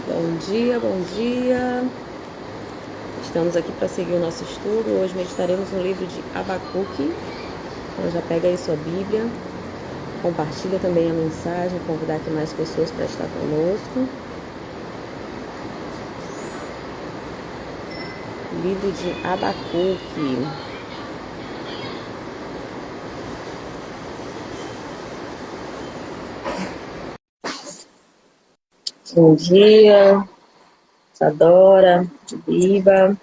Bom dia, bom dia. Estamos aqui para seguir o nosso estudo. Hoje meditaremos no livro de Abacuque. Então já pega aí sua Bíblia, compartilha também a mensagem, convidar aqui mais pessoas para estar conosco. Livro de Abacuque. Bom dia, Sadora, Biba.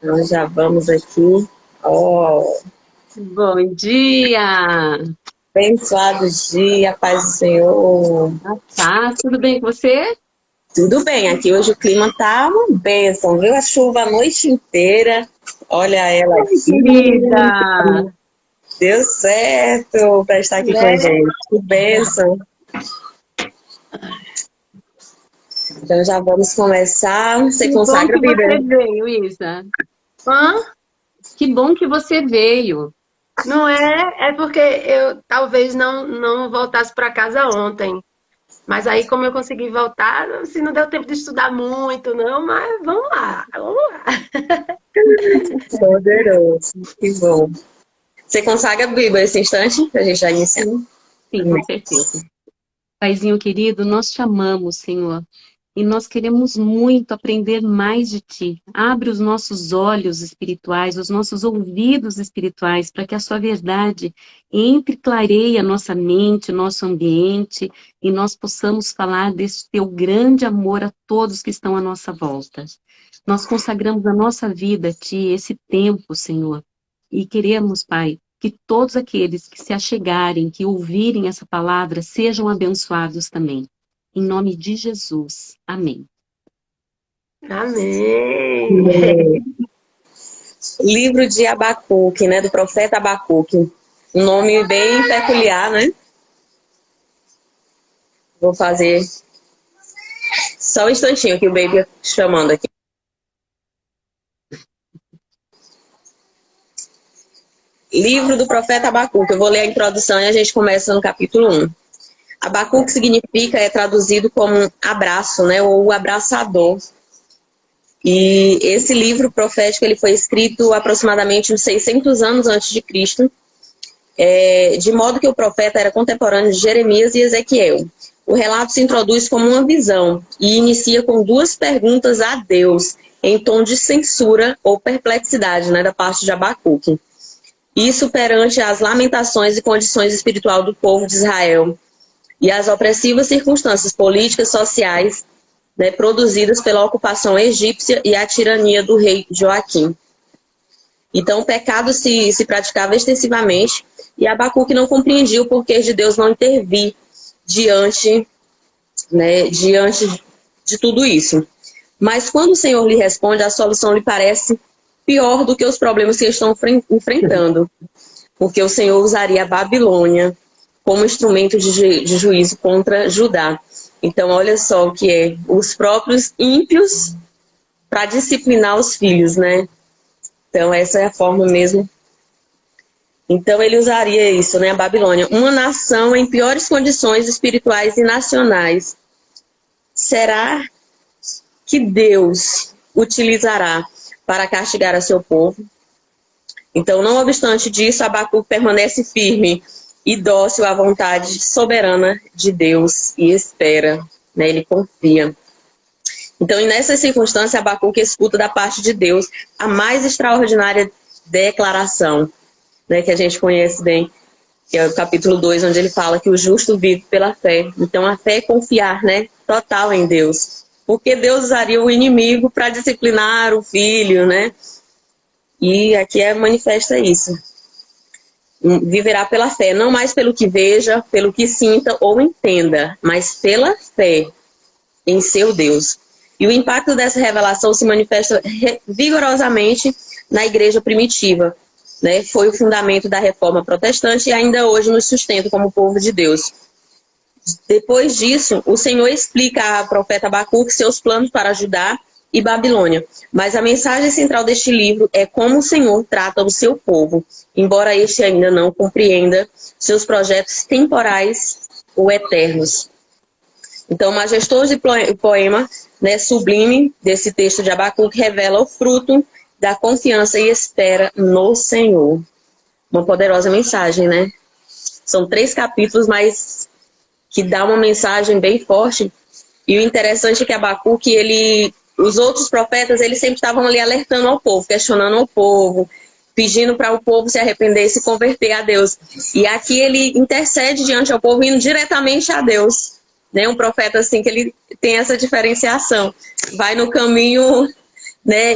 Nós já vamos aqui. Bom dia! Abençoado dia, paz do Senhor. Tá, tudo bem com você? Tudo bem, aqui hoje o clima tá uma bênção, viu? A chuva a noite inteira. Olha ela Oi, aqui. querida! Deu certo para estar aqui com a Né? gente. Que bênção. Então já vamos começar. Você Que bom consagra a que você Bíblia? veio, Isa. Hã? Que bom que você veio. Não é? É porque eu talvez não voltasse para casa ontem. Mas aí, como eu consegui voltar, assim, não deu tempo de estudar muito, não, mas vamos lá, vamos lá. Poderoso. Que bom. Você consagra a Bíblia esse instante? A gente já iniciando. Sim, com certeza. Paizinho querido, nós te amamos, Senhor. E nós queremos muito aprender mais de Ti. Abre os nossos olhos espirituais, os nossos ouvidos espirituais, para que a Sua verdade entre, clareie a nossa mente, nosso ambiente, e nós possamos falar desse Teu grande amor a todos que estão à nossa volta. Nós consagramos a nossa vida a Ti, esse tempo, Senhor, e queremos, Pai, que todos aqueles que se achegarem, que ouvirem essa palavra, sejam abençoados também. Em nome de Jesus. Amém. Amém. Livro de Abacuque, né? Do profeta Abacuque. Um nome bem peculiar, né? Vou fazer só um instantinho que o baby chamando aqui. Livro do profeta Abacuque. Eu vou ler a introdução e a gente começa no capítulo 1. Abacuque significa, é traduzido como abraço, né? Ou abraçador. E esse livro profético ele foi escrito aproximadamente uns 600 anos antes de Cristo, de modo que o profeta era contemporâneo de Jeremias e Ezequiel. O relato se introduz como uma visão e inicia com duas perguntas a Deus, em tom de censura ou perplexidade, né, da parte de Abacuque. Isso perante as lamentações e condições espiritual do povo de Israel e as opressivas circunstâncias políticas, sociais, né, produzidas pela ocupação egípcia e a tirania do rei Joaquim. Então o pecado se praticava extensivamente e Abacuque não compreendia o porquê de Deus não intervir diante de tudo isso. Mas quando o Senhor lhe responde, a solução lhe parece pior do que os problemas que estão enfrentando, porque o Senhor usaria a Babilônia como instrumento de juízo contra Judá. Então, olha só o que é, os próprios ímpios para disciplinar os filhos, né? Então, essa é a forma mesmo. Então, ele usaria isso, né? A Babilônia, uma nação em piores condições espirituais e nacionais. Será que Deus utilizará para castigar a seu povo? Então, não obstante disso, Abacuque permanece firme e dócil à vontade soberana de Deus e espera, né? Ele confia. Então, nessas circunstâncias, Abacuque escuta da parte de Deus a mais extraordinária declaração, né, que a gente conhece bem, que é o capítulo 2, onde ele fala que o justo vive pela fé. Então, a fé é confiar, né, total em Deus. Porque Deus usaria o inimigo para disciplinar o filho, né? E aqui manifesta isso. Viverá pela fé, não mais pelo que veja, pelo que sinta ou entenda, mas pela fé em seu Deus. E o impacto dessa revelação se manifesta vigorosamente na igreja primitiva, né? Foi o fundamento da reforma protestante e ainda hoje nos sustenta como povo de Deus. Depois disso, o Senhor explica ao profeta Abacuque seus planos para Judá e Babilônia. Mas a mensagem central deste livro é como o Senhor trata o seu povo, embora este ainda não compreenda seus projetos temporais ou eternos. Então, o majestoso poema, né, sublime desse texto de Abacuque revela o fruto da confiança e espera no Senhor. Uma poderosa mensagem, né? São 3 capítulos, mas que dá uma mensagem bem forte. E o interessante é que Abacuque, os outros profetas, eles sempre estavam ali alertando ao povo, questionando ao povo, pedindo para o povo se arrepender e se converter a Deus. E aqui ele intercede diante ao povo, indo diretamente a Deus. Né? Um profeta assim, que ele tem essa diferenciação. Vai no caminho, né,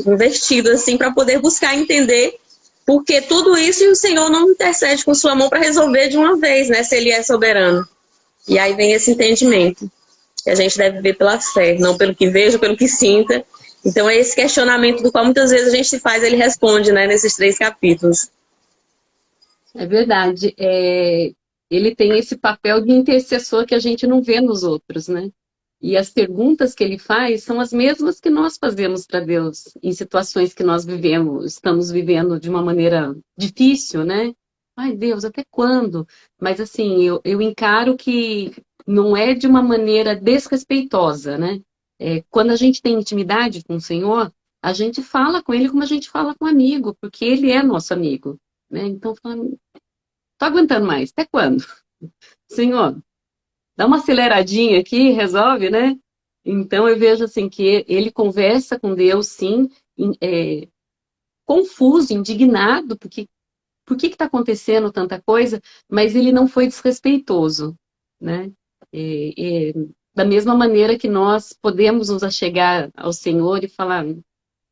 investido assim, para poder buscar entender porque tudo isso e o Senhor não intercede com sua mão para resolver de uma vez, né, se ele é soberano. E aí vem esse entendimento, que a gente deve viver pela fé, não pelo que veja, pelo que sinta. Então é esse questionamento do qual muitas vezes a gente se faz, ele responde, né, nesses 3 capítulos. É verdade. Ele tem esse papel de intercessor que a gente não vê nos outros, né? E as perguntas que ele faz são as mesmas que nós fazemos para Deus em situações que nós estamos vivendo de uma maneira difícil, né? Ai, Deus, até quando? Mas assim, eu encaro que não é de uma maneira desrespeitosa, né? Quando a gente tem intimidade com o Senhor, a gente fala com Ele como a gente fala com um amigo, porque Ele é nosso amigo, né? Então, falando, tô aguentando mais, até quando? Senhor, dá uma aceleradinha aqui, resolve, né? Então eu vejo assim que ele conversa com Deus, sim, confuso, indignado, porque por que está acontecendo tanta coisa, mas ele não foi desrespeitoso, né? Da mesma maneira que nós podemos nos achegar ao Senhor e falar,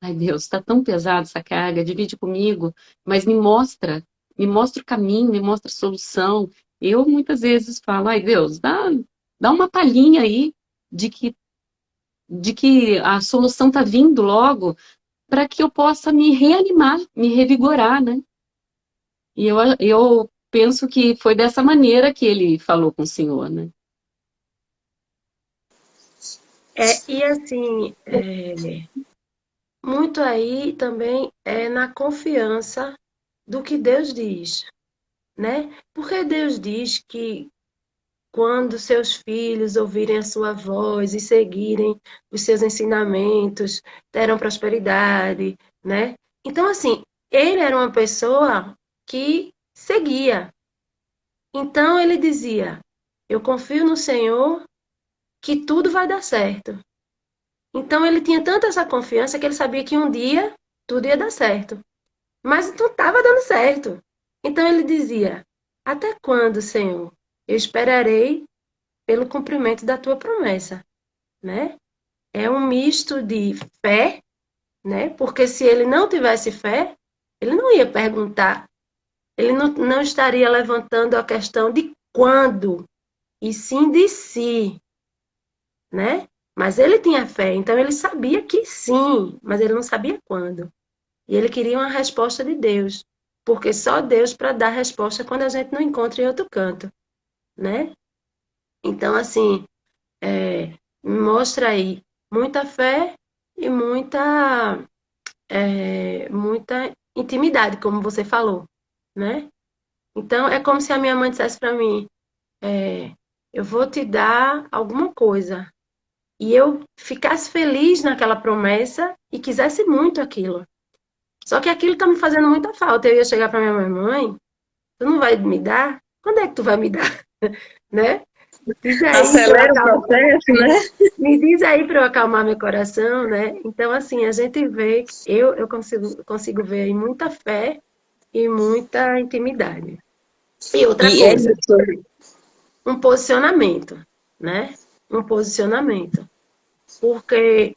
ai Deus, está tão pesado essa carga, divide comigo, mas me mostra o caminho, me mostra a solução. Eu muitas vezes falo, ai Deus, dá uma palhinha aí de que a solução está vindo logo, para que eu possa me reanimar, me revigorar, né? E eu penso que foi dessa maneira que ele falou com o Senhor, né? E assim, muito aí também é na confiança do que Deus diz, né? Porque Deus diz que quando seus filhos ouvirem a sua voz e seguirem os seus ensinamentos, terão prosperidade, né? Então, assim, ele era uma pessoa que seguia. Então, ele dizia: eu confio no Senhor que tudo vai dar certo. Então, ele tinha tanta essa confiança que ele sabia que um dia tudo ia dar certo. Mas não estava dando certo. Então, ele dizia: até quando, Senhor? Eu esperarei pelo cumprimento da tua promessa, né? É um misto de fé, né? Porque se ele não tivesse fé, ele não ia perguntar, ele não estaria levantando a questão de quando, e sim de si, né? Mas ele tinha fé, então ele sabia que sim, mas ele não sabia quando. E ele queria uma resposta de Deus, porque só Deus para dar resposta quando a gente não encontra em outro canto, né? Então, assim, mostra aí muita fé e muita intimidade, como você falou, né? Então, é como se a minha mãe dissesse para mim, eu vou te dar alguma coisa. E eu ficasse feliz naquela promessa e quisesse muito aquilo. Só que aquilo está me fazendo muita falta. Eu ia chegar para minha mãe, tu não vai me dar? Quando é que tu vai me dar? Né? Diz aí, acelera o processo, né? Me diz aí para eu acalmar meu coração, né? Então, assim, a gente vê, eu consigo ver aí muita fé e muita intimidade. E outra coisa, um posicionamento, né? Um posicionamento. Porque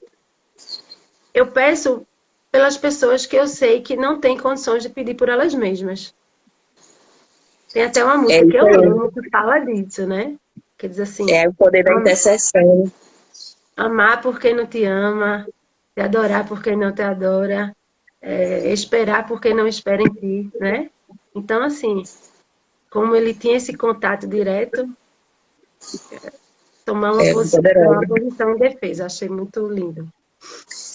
eu peço pelas pessoas que eu sei que não têm condições de pedir por elas mesmas. Tem até uma música que eu amo que fala disso, né? Que diz assim... É o poder da intercessão. Amar por quem não te ama, te adorar por quem não te adora, esperar por quem não espera em ti, né? Então, assim, como ele tinha esse contato direto, tomar uma posição em defesa. Achei muito lindo.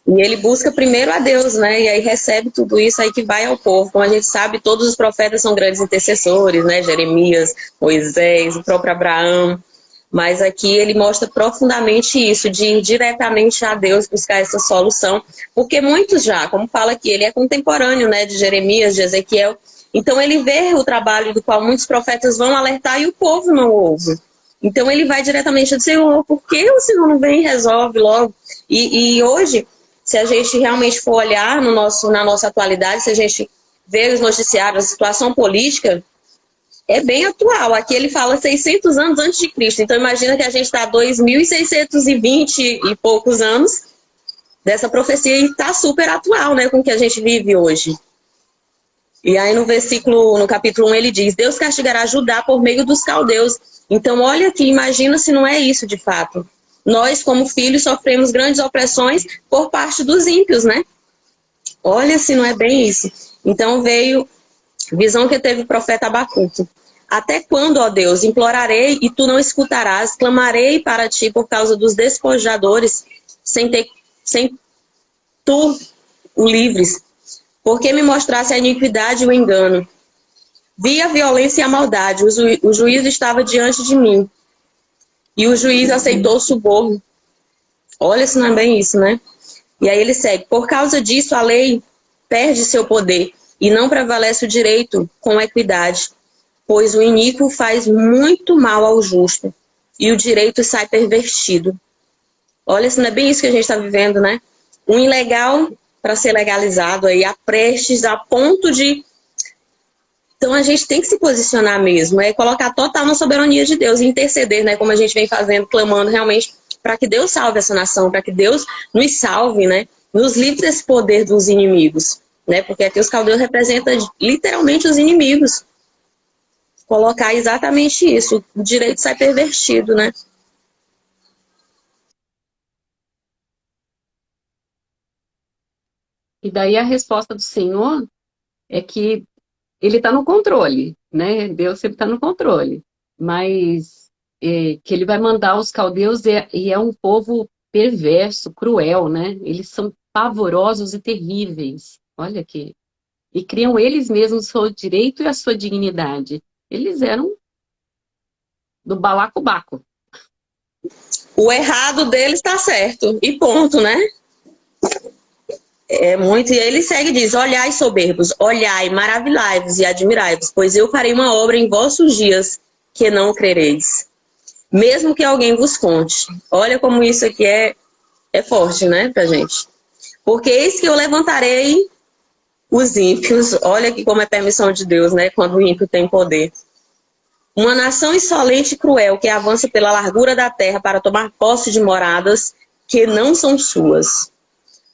E ele busca primeiro a Deus, né? E aí recebe tudo isso aí que vai ao povo. Como a gente sabe, todos os profetas são grandes intercessores, né? Jeremias, Moisés, o próprio Abraão. Mas aqui ele mostra profundamente isso, de ir diretamente a Deus buscar essa solução. Porque muitos já, como fala aqui, ele é contemporâneo, né, de Jeremias, de Ezequiel. Então ele vê o trabalho do qual muitos profetas vão alertar e o povo não ouve. Então ele vai diretamente ao Senhor, por que o Senhor não vem e resolve logo? E hoje, se a gente realmente for olhar na nossa atualidade, se a gente ver os noticiários, a situação política, é bem atual. Aqui ele fala 600 anos antes de Cristo. Então imagina que a gente está 2.620 e poucos anos dessa profecia e está super atual, né, com o que a gente vive hoje. E aí no capítulo 1 ele diz, Deus castigará Judá por meio dos caldeus. Então olha aqui, imagina se não é isso de fato. Nós, como filhos, sofremos grandes opressões por parte dos ímpios, né? Olha se não é bem isso. Então veio visão que teve o profeta Abacuque. Até quando, ó Deus, implorarei e tu não escutarás, clamarei para ti por causa dos despojadores, sem tu o livres, porque me mostrasse a iniquidade e o engano. Vi a violência e a maldade, o juízo estava diante de mim, e o juiz aceitou o suborno. Olha se não é bem isso, né? E aí ele segue, por causa disso a lei perde seu poder, e não prevalece o direito com equidade, pois o iníquo faz muito mal ao justo, e o direito sai pervertido. Olha, se não é bem isso que a gente está vivendo, né? Um ilegal para ser legalizado aí, a prestes, a ponto de... Então a gente tem que se posicionar mesmo, é colocar total na soberania de Deus, e interceder, né? Como a gente vem fazendo, clamando realmente para que Deus salve essa nação, para que Deus nos salve, né? Nos livre desse poder dos inimigos. Né? Porque aqui os caldeus representam literalmente os inimigos. Colocar exatamente isso. O direito sai pervertido, né? E daí a resposta do Senhor é que ele está no controle, né? Deus sempre está no controle. Mas que ele vai mandar os caldeus e é um povo perverso, cruel, né? Eles são pavorosos e terríveis. Olha aqui. E criam eles mesmos o seu direito e a sua dignidade. Eles eram do balacobaco. O errado deles está certo. E ponto, né? É muito. E ele segue e diz, olhai soberbos, olhai, maravilhai-vos e admirai-vos, pois eu farei uma obra em vossos dias que não crereis. Mesmo que alguém vos conte. Olha como isso aqui é forte, né, pra gente. Porque eis que eu levantarei os ímpios. Olha aqui como é permissão de Deus, né, quando o ímpio tem poder. Uma nação insolente e cruel que avança pela largura da terra para tomar posse de moradas que não são suas.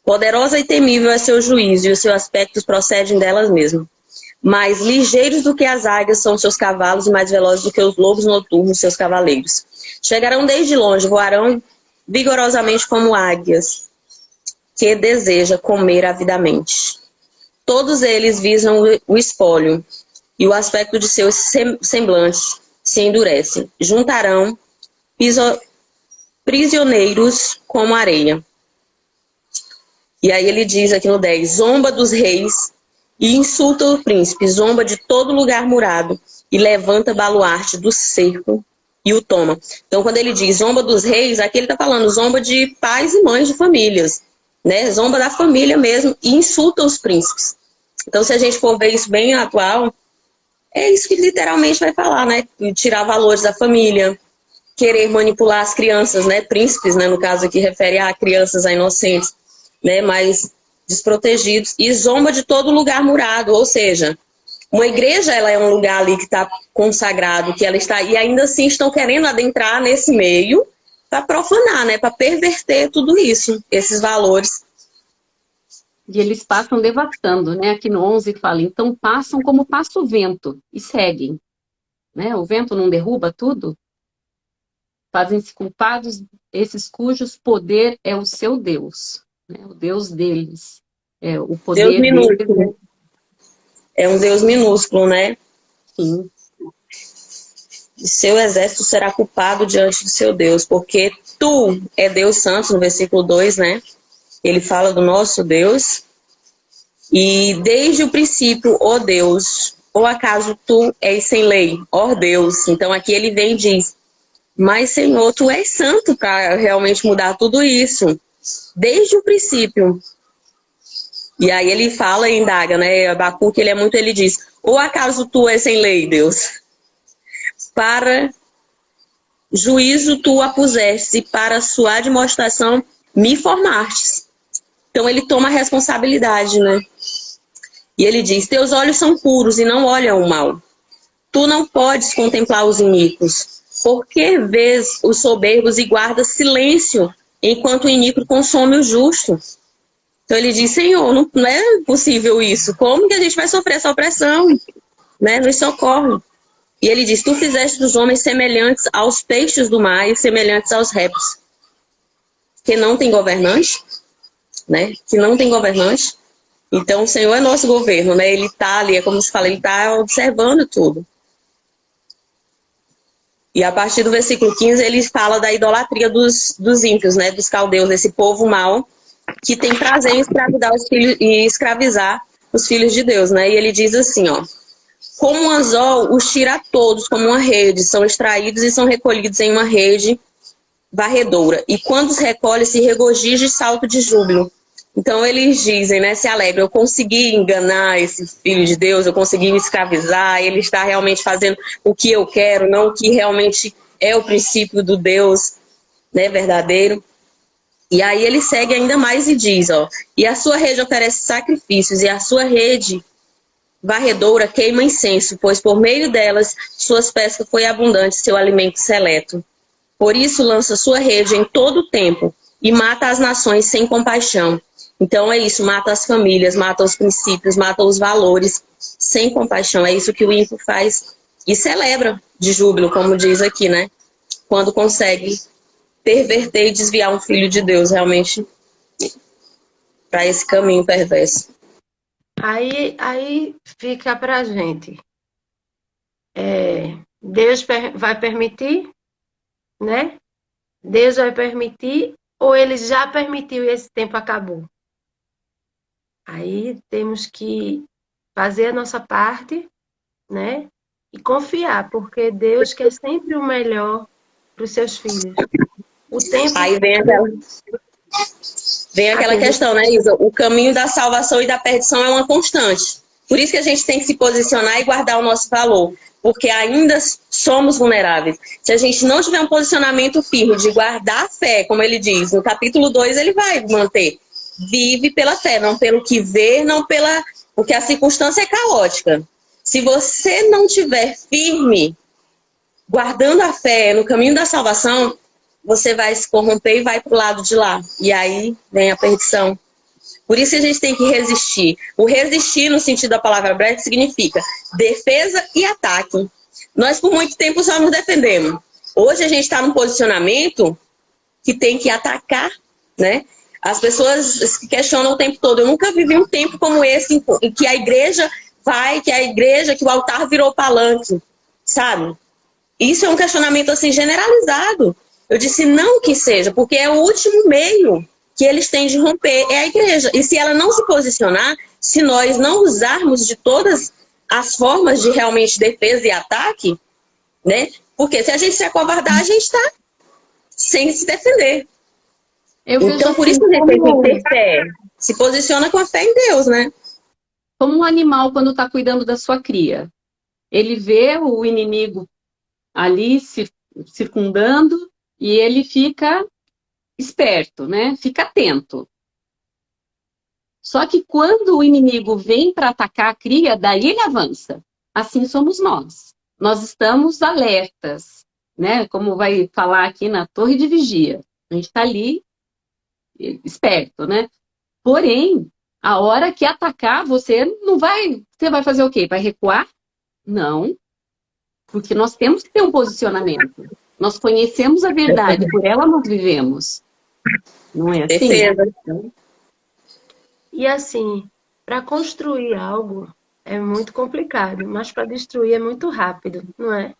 Poderosa e temível é seu juízo e os seus aspectos procedem delas mesmas. Mais ligeiros do que as águias são seus cavalos e mais velozes do que os lobos noturnos seus cavaleiros. Chegarão desde longe, voarão vigorosamente como águias que deseja comer avidamente. Todos eles visam o espólio e o aspecto de seus semblantes se endurece. Juntarão prisioneiros como areia. E aí ele diz aqui no 10, zomba dos reis e insulta o príncipe, zomba de todo lugar murado e levanta baluarte do cerco e o toma. Então quando ele diz zomba dos reis, aqui ele está falando zomba de pais e mães de famílias, né? Zomba da família mesmo e insulta os príncipes. Então se a gente for ver isso bem atual, é isso que literalmente vai falar, né? Tirar valores da família, querer manipular as crianças, né? Príncipes, né? No caso aqui refere a crianças, a inocentes, né? Mais desprotegidos. E zomba de todo lugar murado, ou seja, uma igreja ela é um lugar ali que está consagrado, que ela está, e ainda assim estão querendo adentrar nesse meio para profanar, né? Para perverter tudo isso, esses valores. E eles passam devastando, né? Aqui no 11 fala, então passam como passa o vento e seguem. Né? O vento não derruba tudo? Fazem-se culpados esses cujos poder é o seu Deus. Né? O Deus deles. É, o poder Deus minúsculo. deles. É um Deus minúsculo, né? Sim. E seu exército será culpado diante do seu Deus, porque tu é Deus santo, no versículo 2, né? Ele fala do nosso Deus. E desde o princípio, ó Deus, ou acaso tu és sem lei, ó Deus. Então aqui ele vem e diz, Mas, Senhor, tu és santo para realmente mudar tudo isso, desde o princípio. E aí ele fala e indaga, né? Abacuque, ele diz, ou acaso tu és sem lei, Deus? Para juízo tu a puseste, e para sua admoestação me formastes. Então ele toma a responsabilidade, né? E ele diz, teus olhos são puros e não olham o mal. Tu não podes contemplar os iníquos. Por que vês os soberbos e guardas silêncio, enquanto o iníquo consome o justo? Então ele diz, Senhor, não é possível isso. Como que a gente vai sofrer essa opressão? Né? Nos socorre. E ele diz, tu fizeste dos homens semelhantes aos peixes do mar e semelhantes aos répteis. Que não tem governante, né? Que não tem governante. Então o Senhor é nosso governo, né? Ele está ali, é como se fala, ele está observando tudo. E a partir do versículo 15 ele fala da idolatria dos ímpios, né? Dos caldeus, esse povo mau, que tem prazer em escravizar os filhos, e escravizar os filhos de Deus, né? E ele diz assim, ó. Como um anzol, os tira a todos como uma rede, são extraídos e são recolhidos em uma rede varredora. E quando os recolhe, se regozija e salto de júbilo. Então eles dizem, né, se alegram, eu consegui enganar esse filho de Deus, eu consegui me escravizar, ele está realmente fazendo o que eu quero, não o que realmente é o princípio do Deus, né, verdadeiro. E aí ele segue ainda mais e diz, ó, e a sua rede oferece sacrifícios, e a sua rede varredora queima incenso, pois por meio delas suas pescas foi abundante, seu alimento seleto. Por isso lança sua rede em todo o tempo e mata as nações sem compaixão. Então é isso, mata as famílias, mata os princípios, mata os valores sem compaixão. É isso que o ímpio faz e celebra de júbilo, como diz aqui, né? Quando consegue perverter e desviar um filho de Deus realmente para esse caminho perverso. Aí fica pra gente. Deus vai permitir, né? Deus vai permitir ou ele já permitiu e esse tempo acabou? Aí temos que fazer a nossa parte, né? E confiar, porque Deus quer sempre o melhor para os seus filhos. O tempo. Aí vem aquela questão, né, Isa? O caminho da salvação e da perdição é uma constante. Por isso que a gente tem que se posicionar e guardar o nosso valor. Porque ainda somos vulneráveis. Se a gente não tiver um posicionamento firme de guardar a fé, como ele diz, no capítulo 2 ele vai manter. Vive pela fé, não pelo que vê, não pela... Porque a circunstância é caótica. Se você não tiver firme, guardando a fé no caminho da salvação, você vai se corromper e vai para o lado de lá. E aí vem a perdição. Por isso que a gente tem que resistir. O resistir, no sentido da palavra hebraica, significa defesa e ataque. Nós, por muito tempo, só nos defendemos. Hoje, a gente está num posicionamento que tem que atacar, né? As pessoas se questionam o tempo todo. Eu nunca vivi um tempo como esse, em que a igreja que o altar virou palanque, sabe? Isso é um questionamento, assim, generalizado. Eu disse não que seja, porque é o último meio que eles têm de romper, é a igreja. E se ela não se posicionar, se nós não usarmos de todas as formas de realmente defesa e ataque, né? Porque se a gente se acovardar, a gente está sem se defender. Então, por isso que a gente tem que ter fé. Se posiciona com a fé em Deus, né? Como um animal quando está cuidando da sua cria. Ele vê o inimigo ali se circundando e ele fica esperto, né? Fica atento. Só que quando o inimigo vem para atacar a cria, daí ele avança. Assim somos nós. Nós estamos alertas, né? Como vai falar aqui na torre de vigia. A gente está ali esperto, né? Porém, a hora que atacar, você não vai... Você vai fazer o quê? Vai recuar? Não. Porque nós temos que ter um posicionamento. Nós conhecemos a verdade, por ela nós vivemos. Não é assim? Defesa. E assim, para construir algo é muito complicado, mas para destruir é muito rápido, não é?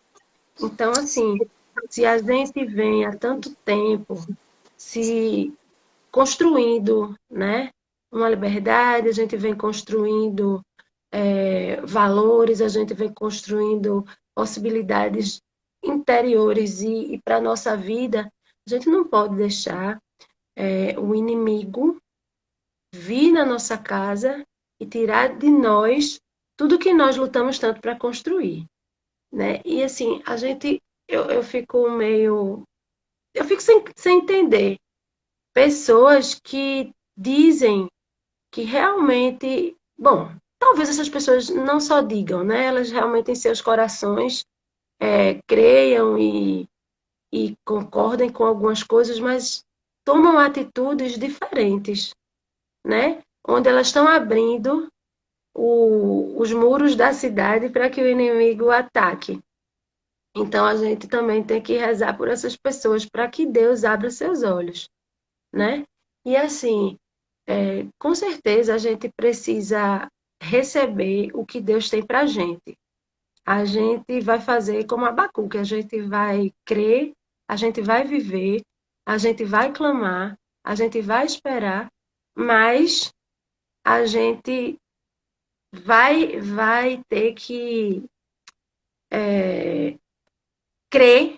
Então, assim, se a gente vem há tanto tempo se construindo, né? Uma liberdade, a gente vem construindo valores, a gente vem construindo possibilidades interiores e para a nossa vida, a gente não pode deixar o inimigo vir na nossa casa e tirar de nós tudo que nós lutamos tanto para construir, né? E assim, eu fico meio... Eu fico sem entender. Pessoas que dizem que realmente... Bom, talvez essas pessoas não só digam, né? Elas realmente em seus corações creiam e concordem com algumas coisas, mas tomam atitudes diferentes, né? Onde elas estão abrindo os muros da cidade para que o inimigo ataque. Então, a gente também tem que rezar por essas pessoas para que Deus abra seus olhos, né? E assim, com certeza a gente precisa receber o que Deus tem para a gente. A gente vai fazer como Abacuque, a gente vai crer, a gente vai viver, a gente vai clamar, a gente vai esperar, mas a gente vai ter que crer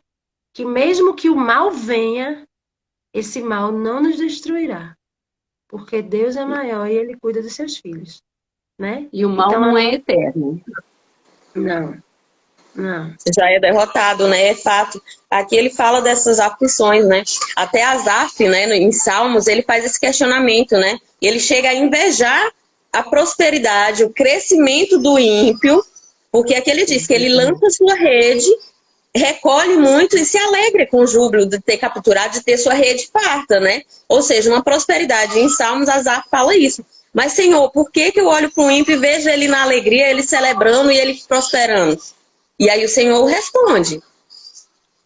que mesmo que o mal venha, esse mal não nos destruirá, porque Deus é maior e Ele cuida dos seus filhos, né? E o mal Então, não é eterno. Não, não. Já é derrotado, né? É fato. Aqui ele fala dessas aflições, né? Até Asaf, né, em Salmos, ele faz esse questionamento, né? Ele chega a invejar a prosperidade, o crescimento do ímpio, porque aqui ele diz que ele lança sua rede, recolhe muito e se alegra com o júbilo de ter capturado, de ter sua rede farta, né? Ou seja, uma prosperidade. Em Salmos, Asaf fala isso. Mas, Senhor, por que eu olho para o ímpio e vejo ele na alegria, ele celebrando e ele prosperando? E aí o Senhor responde.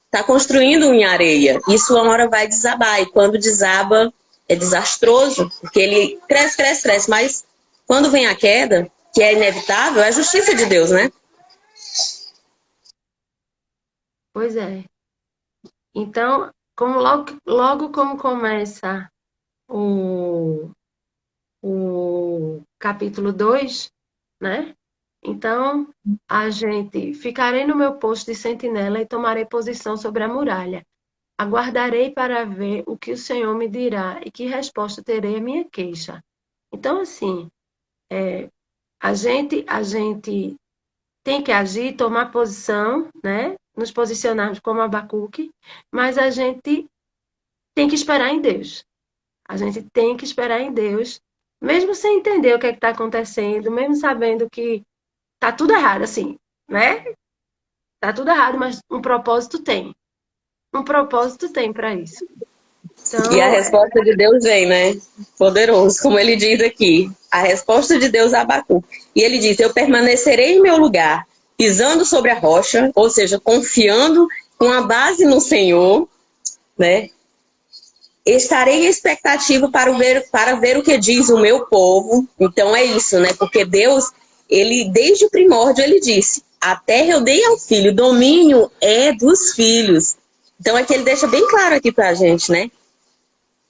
Está construindo em areia. Isso uma hora vai desabar. E quando desaba, é desastroso. Porque ele cresce, cresce, cresce. Mas quando vem a queda, que é inevitável, é a justiça de Deus, né? Pois é. Então, como logo como começa o capítulo 2, né? Então, a gente ficarei no meu posto de sentinela e tomarei posição sobre a muralha. Aguardarei para ver o que o Senhor me dirá e que resposta terei à minha queixa. Então, assim, a gente tem que agir, tomar posição, né? Nos posicionarmos como Abacuque, mas a gente tem que esperar em Deus. A gente tem que esperar em Deus, mesmo sem entender o que está acontecendo, mesmo sabendo que tá tudo errado, assim, né? Tá tudo errado, mas um propósito tem. Um propósito tem para isso. Então, E a resposta de Deus vem, né? Poderoso, como ele diz aqui. A resposta de Deus a Abacuque. E ele diz, eu permanecerei em meu lugar, pisando sobre a rocha, ou seja, confiando com a base no Senhor, né? Estarei em expectativa para ver o que diz o meu povo. Então é isso, né? Porque Deus, ele desde o primórdio, ele disse, a terra eu dei ao filho, o domínio é dos filhos. Então é que ele deixa bem claro aqui pra gente, né?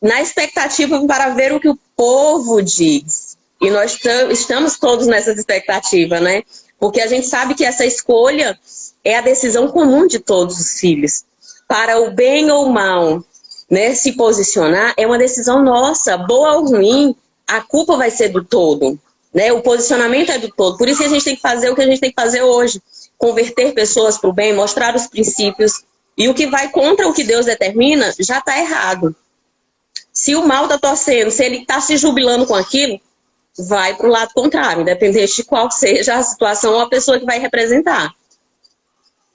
Na expectativa para ver o que o povo diz. E nós estamos todos nessa expectativa, né? Porque a gente sabe que essa escolha é a decisão comum de todos os filhos. Para o bem ou o mal, né? Se posicionar é uma decisão nossa. Boa ou ruim, a culpa vai ser do todo, né? O posicionamento é do todo. Por isso que a gente tem que fazer o que a gente tem que fazer hoje. Converter pessoas para o bem, mostrar os princípios. E o que vai contra o que Deus determina, já está errado. Se o mal está torcendo, se ele está se jubilando com aquilo, vai para o lado contrário, independente de qual seja a situação ou a pessoa que vai representar.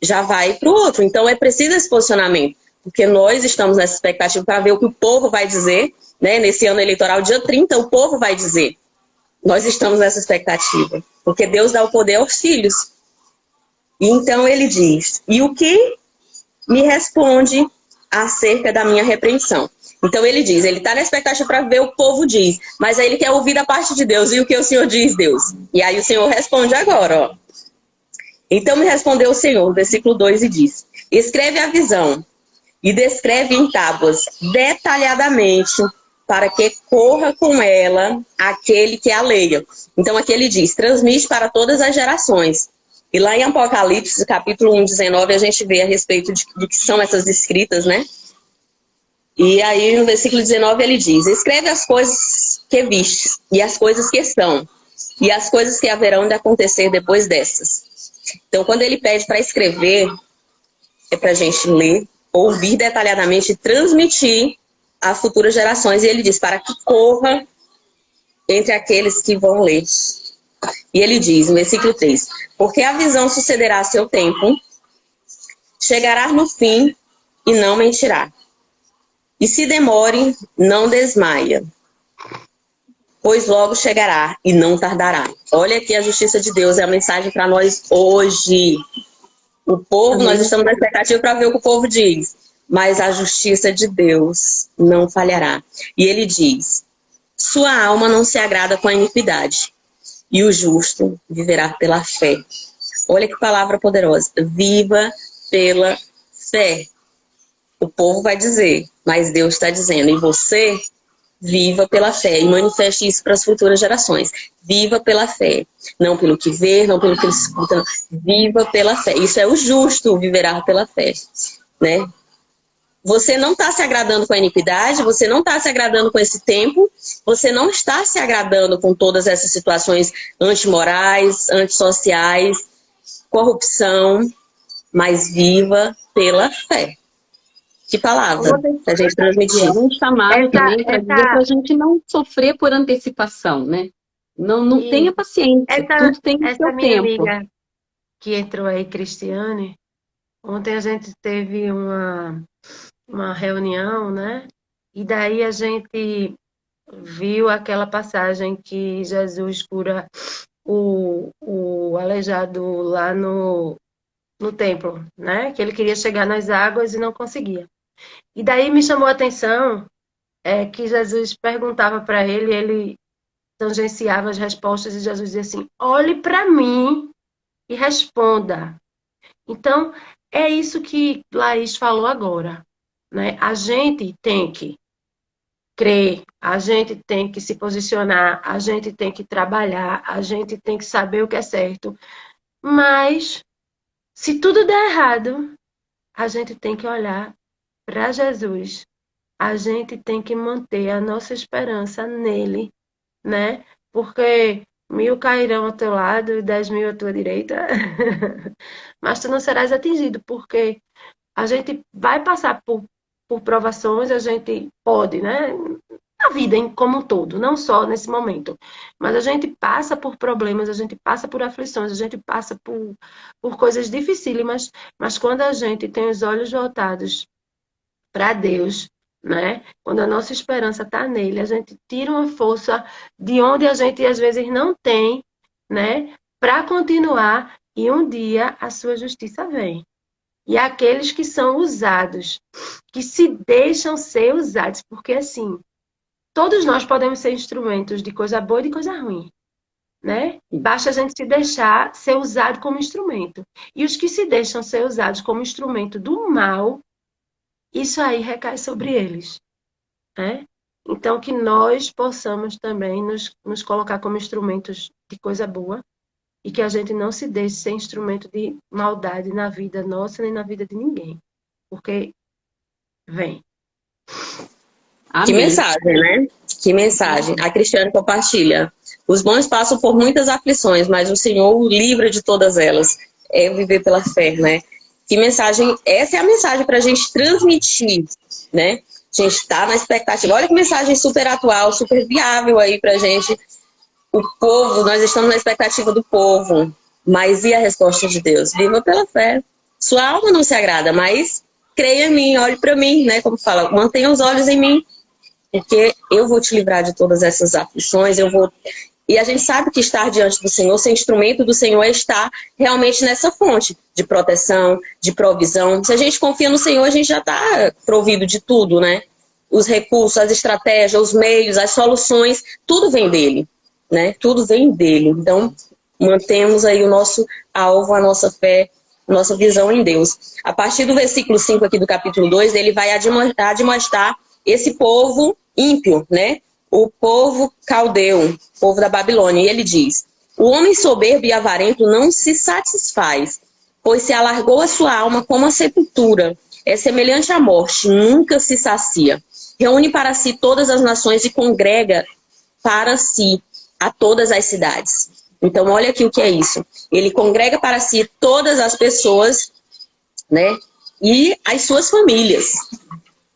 Já vai para o outro. Então é preciso esse posicionamento, porque nós estamos nessa expectativa para ver o que o povo vai dizer, né? Nesse ano eleitoral, dia 30, o povo vai dizer. Nós estamos nessa expectativa, porque Deus dá o poder aos filhos. E então ele diz, e o que me responde acerca da minha repreensão? Então ele diz, ele está na expectativa para ver o povo diz, mas aí ele quer ouvir da parte de Deus. E o que o Senhor diz, Deus? E aí o Senhor responde agora, ó. Então me respondeu o Senhor, versículo 2, e diz, escreve a visão e descreve em tábuas detalhadamente para que corra com ela aquele que a leia. Então aqui ele diz, transmite para todas as gerações. E lá em Apocalipse, capítulo 1, 19, a gente vê a respeito do que são essas escritas, né? E aí, no versículo 19, ele diz: escreve as coisas que vistes, e as coisas que estão, e as coisas que haverão de acontecer depois dessas. Então, quando ele pede para escrever, é para a gente ler, ouvir detalhadamente e transmitir às futuras gerações. E ele diz, para que corra entre aqueles que vão ler. E ele diz, no versículo 3, porque a visão sucederá a seu tempo, chegará no fim e não mentirá. E se demore, não desmaia, pois logo chegará e não tardará. Olha aqui a justiça de Deus, é a mensagem para nós hoje. O povo, nós estamos na expectativa para ver o que o povo diz. Mas a justiça de Deus não falhará. E ele diz, sua alma não se agrada com a iniquidade, e o justo viverá pela fé. Olha que palavra poderosa. Viva pela fé. O povo vai dizer, mas Deus está dizendo, e você viva pela fé e manifeste isso para as futuras gerações. Viva pela fé. Não pelo que vê, não pelo que escuta. Não. Viva pela fé. Isso é o justo, viverá pela fé. Né? Você não está se agradando com a iniquidade, você não está se agradando com esse tempo, você não está se agradando com todas essas situações antimorais, antissociais, corrupção, mas viva pela fé. Que palavra a gente transmitir. Um chamado também para dizer para a gente não sofrer por antecipação, né? Não tenha paciência, tudo tem o seu minha tempo. Amiga que entrou aí, Cristiane, ontem a gente teve uma reunião, né? E daí a gente viu aquela passagem que Jesus cura o aleijado lá no templo, né? Que ele queria chegar nas águas e não conseguia. E daí me chamou a atenção que Jesus perguntava para ele, ele tangenciava as respostas e Jesus dizia assim, olhe para mim e responda. Então, é isso que Laís falou agora, né? A gente tem que crer, a gente tem que se posicionar, a gente tem que trabalhar, a gente tem que saber o que é certo. Mas, se tudo der errado, a gente tem que olhar para Jesus. A gente tem que manter a nossa esperança nele, né? Porque 1000 cairão ao teu lado e 10.000 à tua direita, mas tu não serás atingido, porque a gente vai passar por provações, a gente pode, né? Na vida como um todo, não só nesse momento. Mas a gente passa por problemas, a gente passa por aflições, a gente passa por coisas dificílimas, mas quando a gente tem os olhos voltados para Deus, né? Quando a nossa esperança está nele, a gente tira uma força de onde a gente às vezes não tem, né? Para continuar e um dia a sua justiça vem. E aqueles que são usados, que se deixam ser usados, porque assim, todos nós podemos ser instrumentos de coisa boa e de coisa ruim, né? Basta a gente se deixar ser usado como instrumento. E os que se deixam ser usados como instrumento do mal, isso aí recai sobre eles, né? Então, que nós possamos também nos colocar como instrumentos de coisa boa e que a gente não se deixe ser instrumento de maldade na vida nossa nem na vida de ninguém. Porque vem. Que mensagem, né? Que mensagem. A Cristiane compartilha. Os bons passam por muitas aflições, mas o Senhor o livra de todas elas. É viver pela fé, né? Que mensagem, essa é a mensagem para a gente transmitir, né? A gente está na expectativa. Olha que mensagem super atual, super viável aí pra gente. O povo, nós estamos na expectativa do povo. Mas e a resposta de Deus? Viva pela fé. Sua alma não se agrada, mas creia em mim, olhe para mim, né? Como fala, mantenha os olhos em mim. Porque eu vou te livrar de todas essas aflições, eu vou... E a gente sabe que estar diante do Senhor, ser instrumento do Senhor, é estar realmente nessa fonte de proteção, de provisão. Se a gente confia no Senhor, a gente já está provido de tudo, né? Os recursos, as estratégias, os meios, as soluções, tudo vem dele, né? Tudo vem dele. Então, mantemos aí o nosso alvo, a nossa fé, a nossa visão em Deus. A partir do versículo 5 aqui do capítulo 2, ele vai admoestar esse povo ímpio, né? O povo caldeu, o povo da Babilônia. E ele diz, O homem soberbo e avarento não se satisfaz, pois se alargou a sua alma como a sepultura. É semelhante à morte, nunca se sacia. Reúne para si todas as nações e congrega para si a todas as cidades. Então, olha aqui o que é isso. Ele congrega para si todas as pessoas, né? E as suas famílias.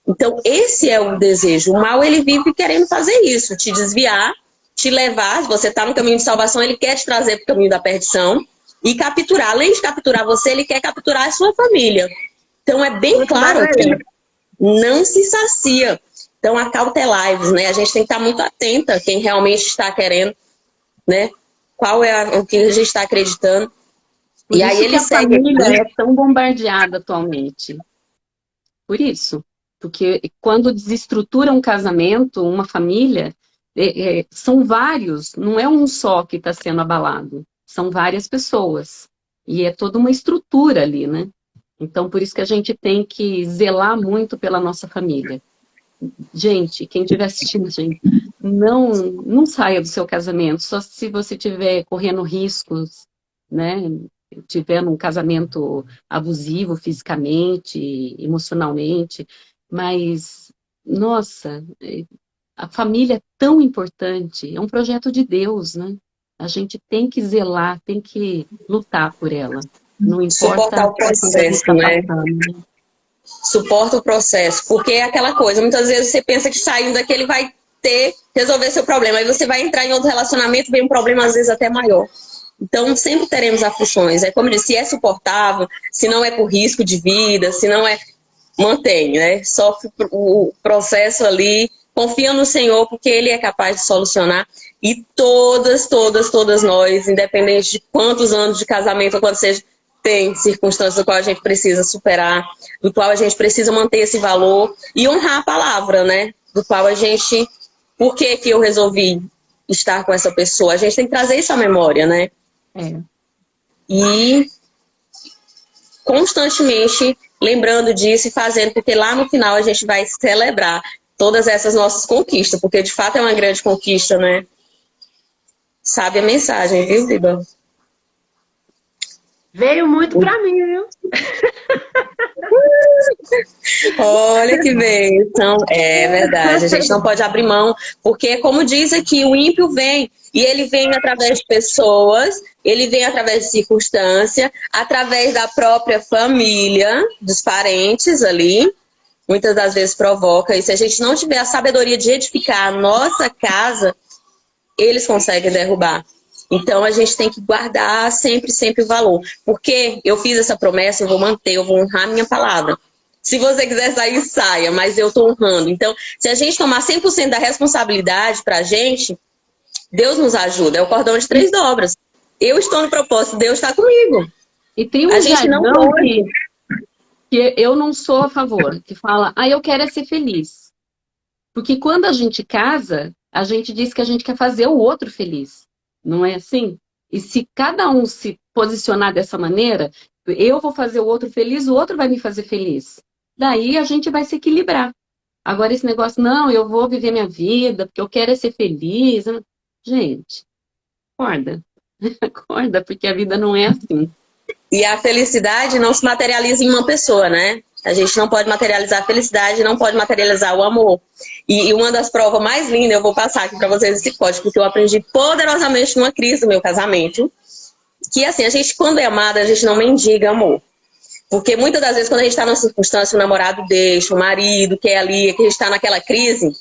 Então, esse é o desejo. O mal, ele vive querendo fazer isso. Te desviar, te levar. Se você está no caminho de salvação, ele quer te trazer para o caminho da perdição. E capturar. Além de capturar você, ele quer capturar a sua família. Então, é bem claro aqui. Não se sacia. Então, acautelai-vos, né? A gente tem que estar muito atenta a quem realmente está querendo, né? Qual é o que a gente está acreditando. Por e isso aí ele que a segue família aqui. é tão bombardeada atualmente. Por isso. Porque quando desestrutura um casamento, uma família, são vários, não é um só que está sendo abalado. São várias pessoas. E é toda uma estrutura ali, né? Então, por isso que a gente tem que zelar muito pela nossa família. Gente, quem estiver assistindo, gente, não saia do seu casamento, só se você estiver correndo riscos, né? Tiver num casamento abusivo fisicamente, emocionalmente, mas, nossa, a família é tão importante, é um projeto de Deus, né? A gente tem que zelar, tem que lutar por ela. Não Suportar importa o o que a gente processo, está né? passando. Suporta o processo. Porque é aquela coisa, muitas vezes você pensa que saindo daqui ele vai resolver seu problema. Aí você vai entrar em outro relacionamento, vem um problema às vezes até maior. Então, sempre teremos aflições. É como eu disse, se é suportável, se não é por risco de vida, se não é... Mantém, né? Sofre o processo ali, confia no Senhor, porque Ele é capaz de solucionar. E todas nós, independente de quantos anos de casamento ou quanto seja, tem circunstâncias do qual a gente precisa superar, do qual a gente precisa manter esse valor e honrar a palavra, né? Do qual a gente... Por que que eu resolvi estar com essa pessoa? A gente tem que trazer isso à memória, né? É. E constantemente lembrando disso e fazendo, porque lá no final a gente vai celebrar todas essas nossas conquistas, porque de fato é uma grande conquista, né? Sabe a mensagem, viu, Biba? Veio muito pra mim, viu? Olha que bênção. É verdade, a gente não pode abrir mão, porque como diz aqui, o ímpio vem, e ele vem através de pessoas, ele vem através de circunstância, através da própria família, dos parentes ali, muitas das vezes provoca, e se a gente não tiver a sabedoria de edificar a nossa casa, eles conseguem derrubar. Então a gente tem que guardar sempre o valor, porque eu fiz essa promessa, eu vou manter, eu vou honrar a minha palavra. Se você quiser sair, saia, mas eu estou honrando. Então, se a gente tomar 100% da responsabilidade pra gente, Deus nos ajuda. É o cordão de 3 dobras. Eu estou no propósito, Deus está comigo. E tem um A gente não jargão pode. que eu não sou a favor, que fala, eu quero é ser feliz. Porque quando a gente casa, a gente diz que a gente quer fazer o outro feliz. Não é assim? E se cada um se posicionar dessa maneira, eu vou fazer o outro feliz, o outro vai me fazer feliz. Daí a gente vai se equilibrar. Agora esse negócio, não, eu vou viver minha vida, porque eu quero é ser feliz. Gente, acorda. Acorda, porque a vida não é assim. E a felicidade não se materializa em uma pessoa, né? A gente não pode materializar a felicidade, não pode materializar o amor. E uma das provas mais lindas, eu vou passar aqui para vocês esse código, porque eu aprendi poderosamente numa crise do meu casamento, que assim, a gente, quando é amada, a gente não mendiga amor. Porque muitas das vezes, quando a gente está numa circunstância, o namorado deixa, o marido quer ali, que a gente está naquela crise,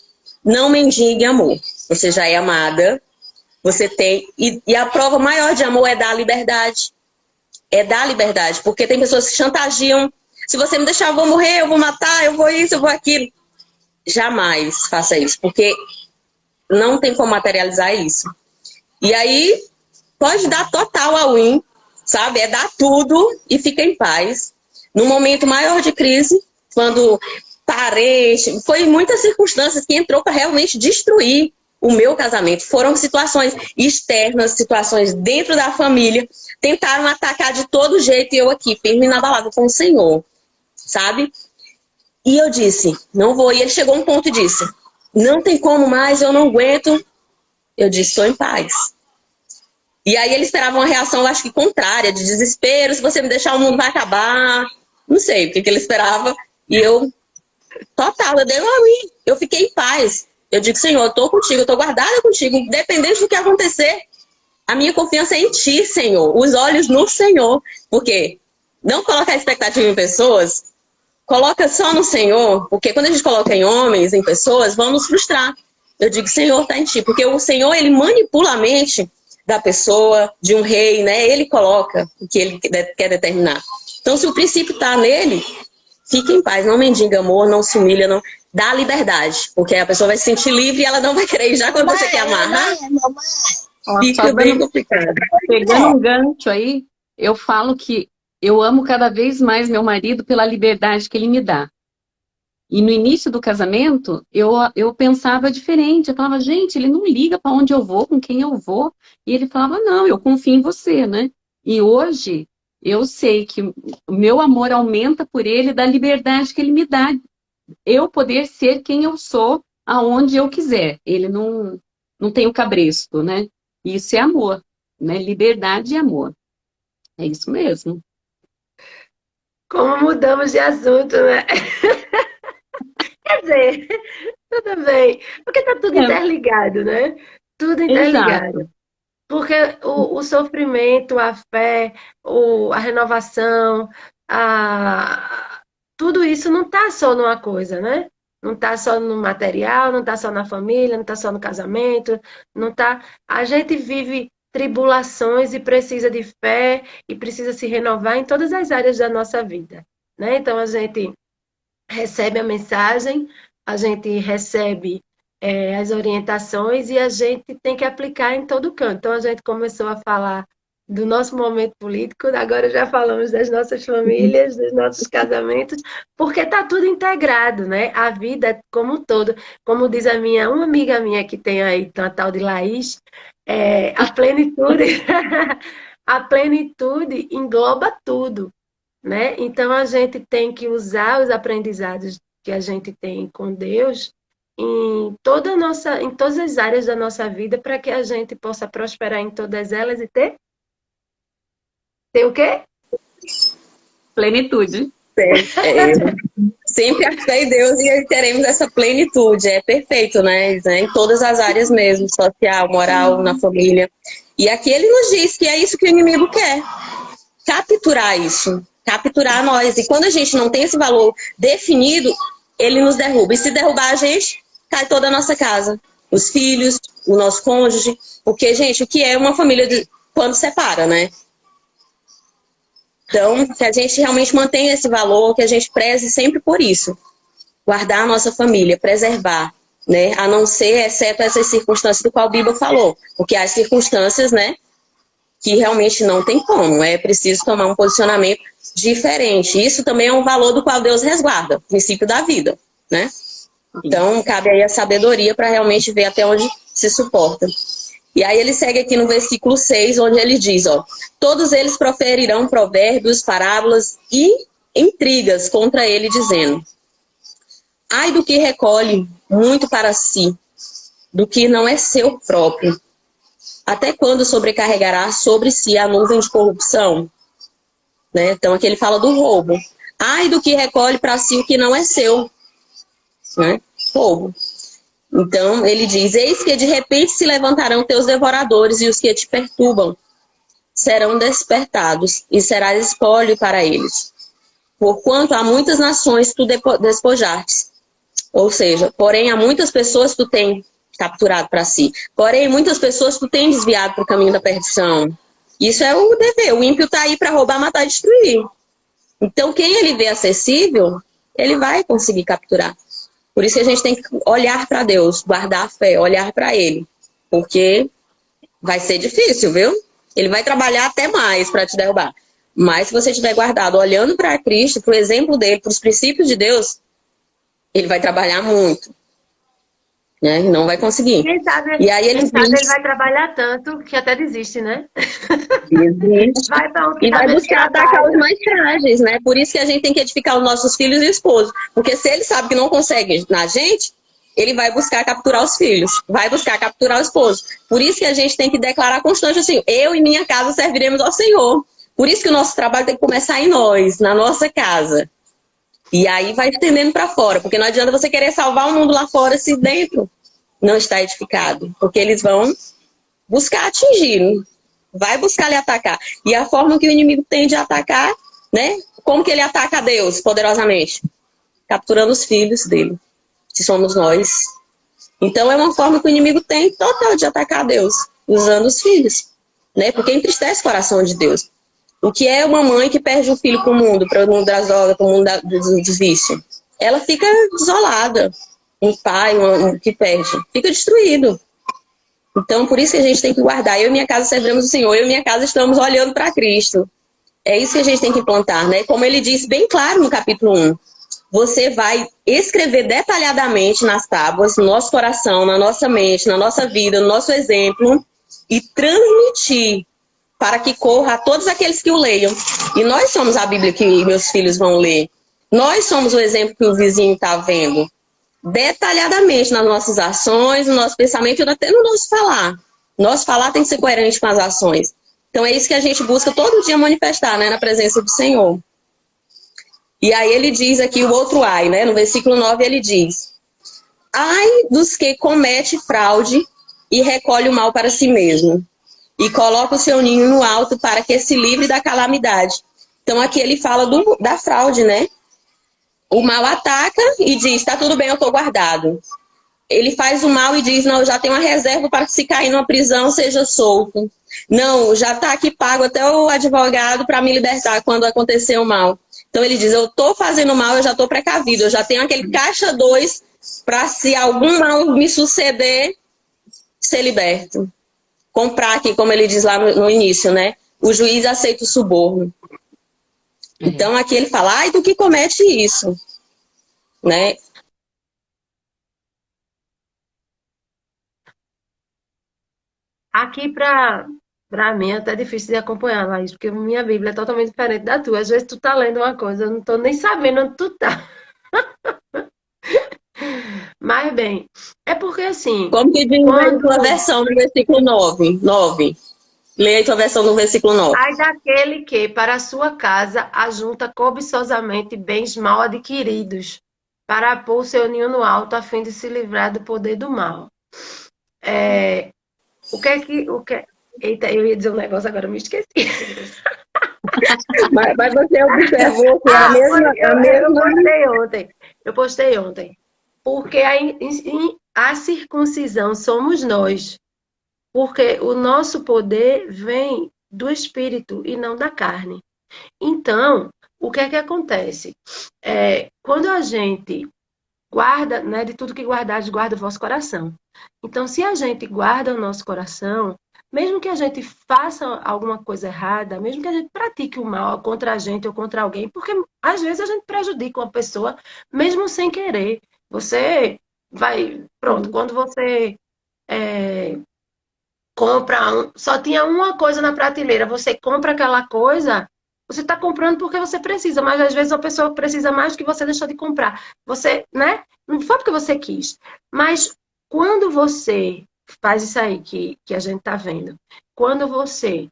não mendigue amor. Você já é amada, você tem... E a prova maior de amor é dar liberdade. É dar liberdade, porque tem pessoas que chantagiam. Se você me deixar, eu vou morrer, eu vou matar, eu vou isso, eu vou aquilo. Jamais faça isso, porque não tem como materializar isso. E aí, pode dar total all-in, sabe? É dar tudo e fica em paz. No momento maior de crise, quando parente... Foi muitas circunstâncias que entrou para realmente destruir o meu casamento. Foram situações externas, situações dentro da família. Tentaram atacar de todo jeito e eu aqui, firme na palavra com o Senhor, sabe? E eu disse, não vou. E ele chegou a um ponto e disse, não tem como mais, eu não aguento. Eu disse, estou em paz. E aí ele esperava uma reação, eu acho que contrária, de desespero, se você me deixar o mundo vai acabar. Não sei o que ele esperava. E eu, total, eu fiquei em paz. Eu digo, Senhor, eu tô contigo, eu tô guardada contigo, independente do que acontecer. A minha confiança é em ti, Senhor. Os olhos no Senhor. Porque não colocar expectativa em pessoas, coloca só no Senhor. Porque quando a gente coloca em homens, em pessoas, vão nos frustrar. Eu digo, Senhor, tá em ti. Porque o Senhor, ele manipula a mente da pessoa, de um rei, né? Ele coloca o que ele quer determinar. Então, se o princípio tá nele, fique em paz. Não mendiga amor, não se humilha, não... Dá liberdade. Porque a pessoa vai se sentir livre e ela não vai querer ir já quando você quer amarrar. Fica bem complicado. Pegando um gancho aí, eu falo que eu amo cada vez mais meu marido pela liberdade que ele me dá. E no início do casamento, eu pensava diferente. Eu falava, gente, ele não liga para onde eu vou, com quem eu vou. E ele falava, não, eu confio em você, né? E hoje, eu sei que o meu amor aumenta por ele da liberdade que ele me dá. Eu poder ser quem eu sou, aonde eu quiser. Ele não tem o cabresto, né? Isso é amor, né? Liberdade e amor. É isso mesmo. Como mudamos de assunto, né? Quer dizer, tudo bem. Porque tá tudo interligado, né? Tudo interligado. Exato. Porque o sofrimento, a fé, a renovação, tudo isso não tá só numa coisa, né? Não tá só no material, não tá só na família, não tá só no casamento, não tá. A gente vive tribulações e precisa de fé e precisa se renovar em todas as áreas da nossa vida, né? Então a gente recebe a mensagem, a gente recebe as orientações e a gente tem que aplicar em todo canto. Então a gente começou a falar do nosso momento político, agora já falamos das nossas famílias, dos nossos casamentos, porque está tudo integrado, né? A vida como um todo. Como diz uma amiga minha que tem aí, uma tal de Laís, a plenitude, a plenitude engloba tudo, né? Então a gente tem que usar os aprendizados que a gente tem com Deus em todas as áreas da nossa vida para que a gente possa prosperar em todas elas e ter o quê? Plenitude. Sempre a fé em Deus e teremos essa plenitude. É perfeito, né? Em todas as áreas mesmo, social, moral, na família. E aqui ele nos diz que é isso que o inimigo quer. Capturar isso. Capturar nós. E quando a gente não tem esse valor definido, ele nos derruba. E se derrubar a gente, cai toda a nossa casa. Os filhos, o nosso cônjuge. Porque, gente, o que é uma família quando separa, né? Então, que a gente realmente mantenha esse valor, que a gente preze sempre por isso. Guardar a nossa família, preservar, né? A não ser, exceto essas circunstâncias do qual a Bíblia falou. Porque há circunstâncias, né, que realmente não tem como. É preciso tomar um posicionamento diferente. Isso também é um valor do qual Deus resguarda, o princípio da vida, né? Então, cabe aí a sabedoria para realmente ver até onde se suporta. E aí ele segue aqui no versículo 6, onde ele diz, ó, todos eles proferirão provérbios, parábolas e intrigas contra ele, dizendo, ai do que recolhe muito para si, do que não é seu próprio. Até quando sobrecarregará sobre si a nuvem de corrupção? Né? Então aqui ele fala do roubo. Ai do que recolhe para si o que não é seu. Né? Roubo. Então ele diz, eis que de repente se levantarão teus devoradores e os que te perturbam serão despertados e serás espólio para eles. Porquanto há muitas nações tu despojaste. Ou seja, porém há muitas pessoas tu tem capturado para si. Porém muitas pessoas tu tem desviado para o caminho da perdição. Isso é o dever. O ímpio está aí para roubar, matar e destruir. Então quem ele vê acessível, ele vai conseguir capturar. Por isso que a gente tem que olhar para Deus, guardar a fé, olhar para Ele. Porque vai ser difícil, viu? Ele vai trabalhar até mais para te derrubar. Mas se você estiver guardado, olhando para Cristo, para o exemplo dele, para os princípios de Deus, ele vai trabalhar muito. Né? Não vai conseguir. Quem sabe, e aí ele vai trabalhar tanto que até desiste, né? Desiste. E vai buscar atacar os mais frágeis, né? Por isso que a gente tem que edificar os nossos filhos e esposos. Porque se ele sabe que não consegue na gente, ele vai buscar capturar os filhos, vai buscar capturar o esposo. Por isso que a gente tem que declarar constante assim, eu e minha casa serviremos ao Senhor. Por isso que o nosso trabalho tem que começar em nós, na nossa casa. E aí vai estendendo para fora, porque não adianta você querer salvar o mundo lá fora se dentro não está edificado. Porque eles vão buscar atingir, vai buscar lhe atacar. E a forma que o inimigo tem de atacar, né? Como que ele ataca a Deus poderosamente? Capturando os filhos dele, que somos nós. Então é uma forma que o inimigo tem total de atacar a Deus, usando os filhos, né? Porque entristece o coração de Deus. O que é uma mãe que perde um filho para o mundo das drogas, para o mundo do vício? Ela fica desolada. Um pai que perde, fica destruído. Então, por isso que a gente tem que guardar. Eu e minha casa serviremos o Senhor. Eu e minha casa estamos olhando para Cristo. É isso que a gente tem que implantar, né? Como ele disse bem claro no capítulo 1. Você vai escrever detalhadamente nas tábuas, no nosso coração, na nossa mente, na nossa vida, no nosso exemplo, e transmitir para que corra a todos aqueles que o leiam. E nós somos a Bíblia que meus filhos vão ler. Nós somos o exemplo que o vizinho está vendo. Detalhadamente nas nossas ações, no nosso pensamento e até no nosso falar. Nosso falar tem que ser coerente com as ações. Então é isso que a gente busca todo dia manifestar, né, na presença do Senhor. E aí ele diz aqui o outro ai, né? No versículo 9 ele diz: ai dos que comete fraude e recolhe o mal para si mesmo, e coloca o seu ninho no alto para que se livre da calamidade. Então aqui ele fala da fraude, né? O mal ataca e diz, tá tudo bem, eu tô guardado. Ele faz o mal e diz, não, eu já tenho uma reserva para que se cair numa prisão, seja solto. Não, já tá aqui pago até o advogado para me libertar quando acontecer o mal. Então ele diz, eu tô fazendo mal, eu já tô precavido, eu já tenho aquele caixa 2 para se algum mal me suceder, ser liberto. Comprar aqui, como ele diz lá no início, né? O juiz aceita o suborno. Então aqui ele fala, ai do que comete isso, né? Aqui para mim é até difícil de acompanhar, Laís, porque minha Bíblia é totalmente diferente da tua. Às vezes tu tá lendo uma coisa, eu não tô nem sabendo onde tu tá. Mas bem, é porque assim, Como que diz a tua versão no versículo 9? Leia a tua versão no versículo 9. ai daquele que para a sua casa ajunta cobiçosamente bens mal adquiridos, para pôr seu ninho no alto, a fim de se livrar do poder do mal. O que é que... Eita, eu ia dizer um negócio, agora eu me esqueci. Mas você observou que é a mesma... Eu postei ontem. Porque a circuncisão somos nós. Porque o nosso poder vem do Espírito e não da carne. Então, o que é que acontece? Quando a gente guarda, né, de tudo que guardares, guarda o vosso coração. Então, se a gente guarda o nosso coração, mesmo que a gente faça alguma coisa errada, mesmo que a gente pratique o mal contra a gente ou contra alguém, porque às vezes a gente prejudica uma pessoa, mesmo sem querer. Você vai... Pronto, quando você compra... Só tinha uma coisa na prateleira, você compra aquela coisa... Você está comprando porque você precisa, mas às vezes a pessoa precisa mais do que você deixou de comprar. Você, né? Não foi porque você quis. Mas quando você faz isso aí que a gente está vendo, quando você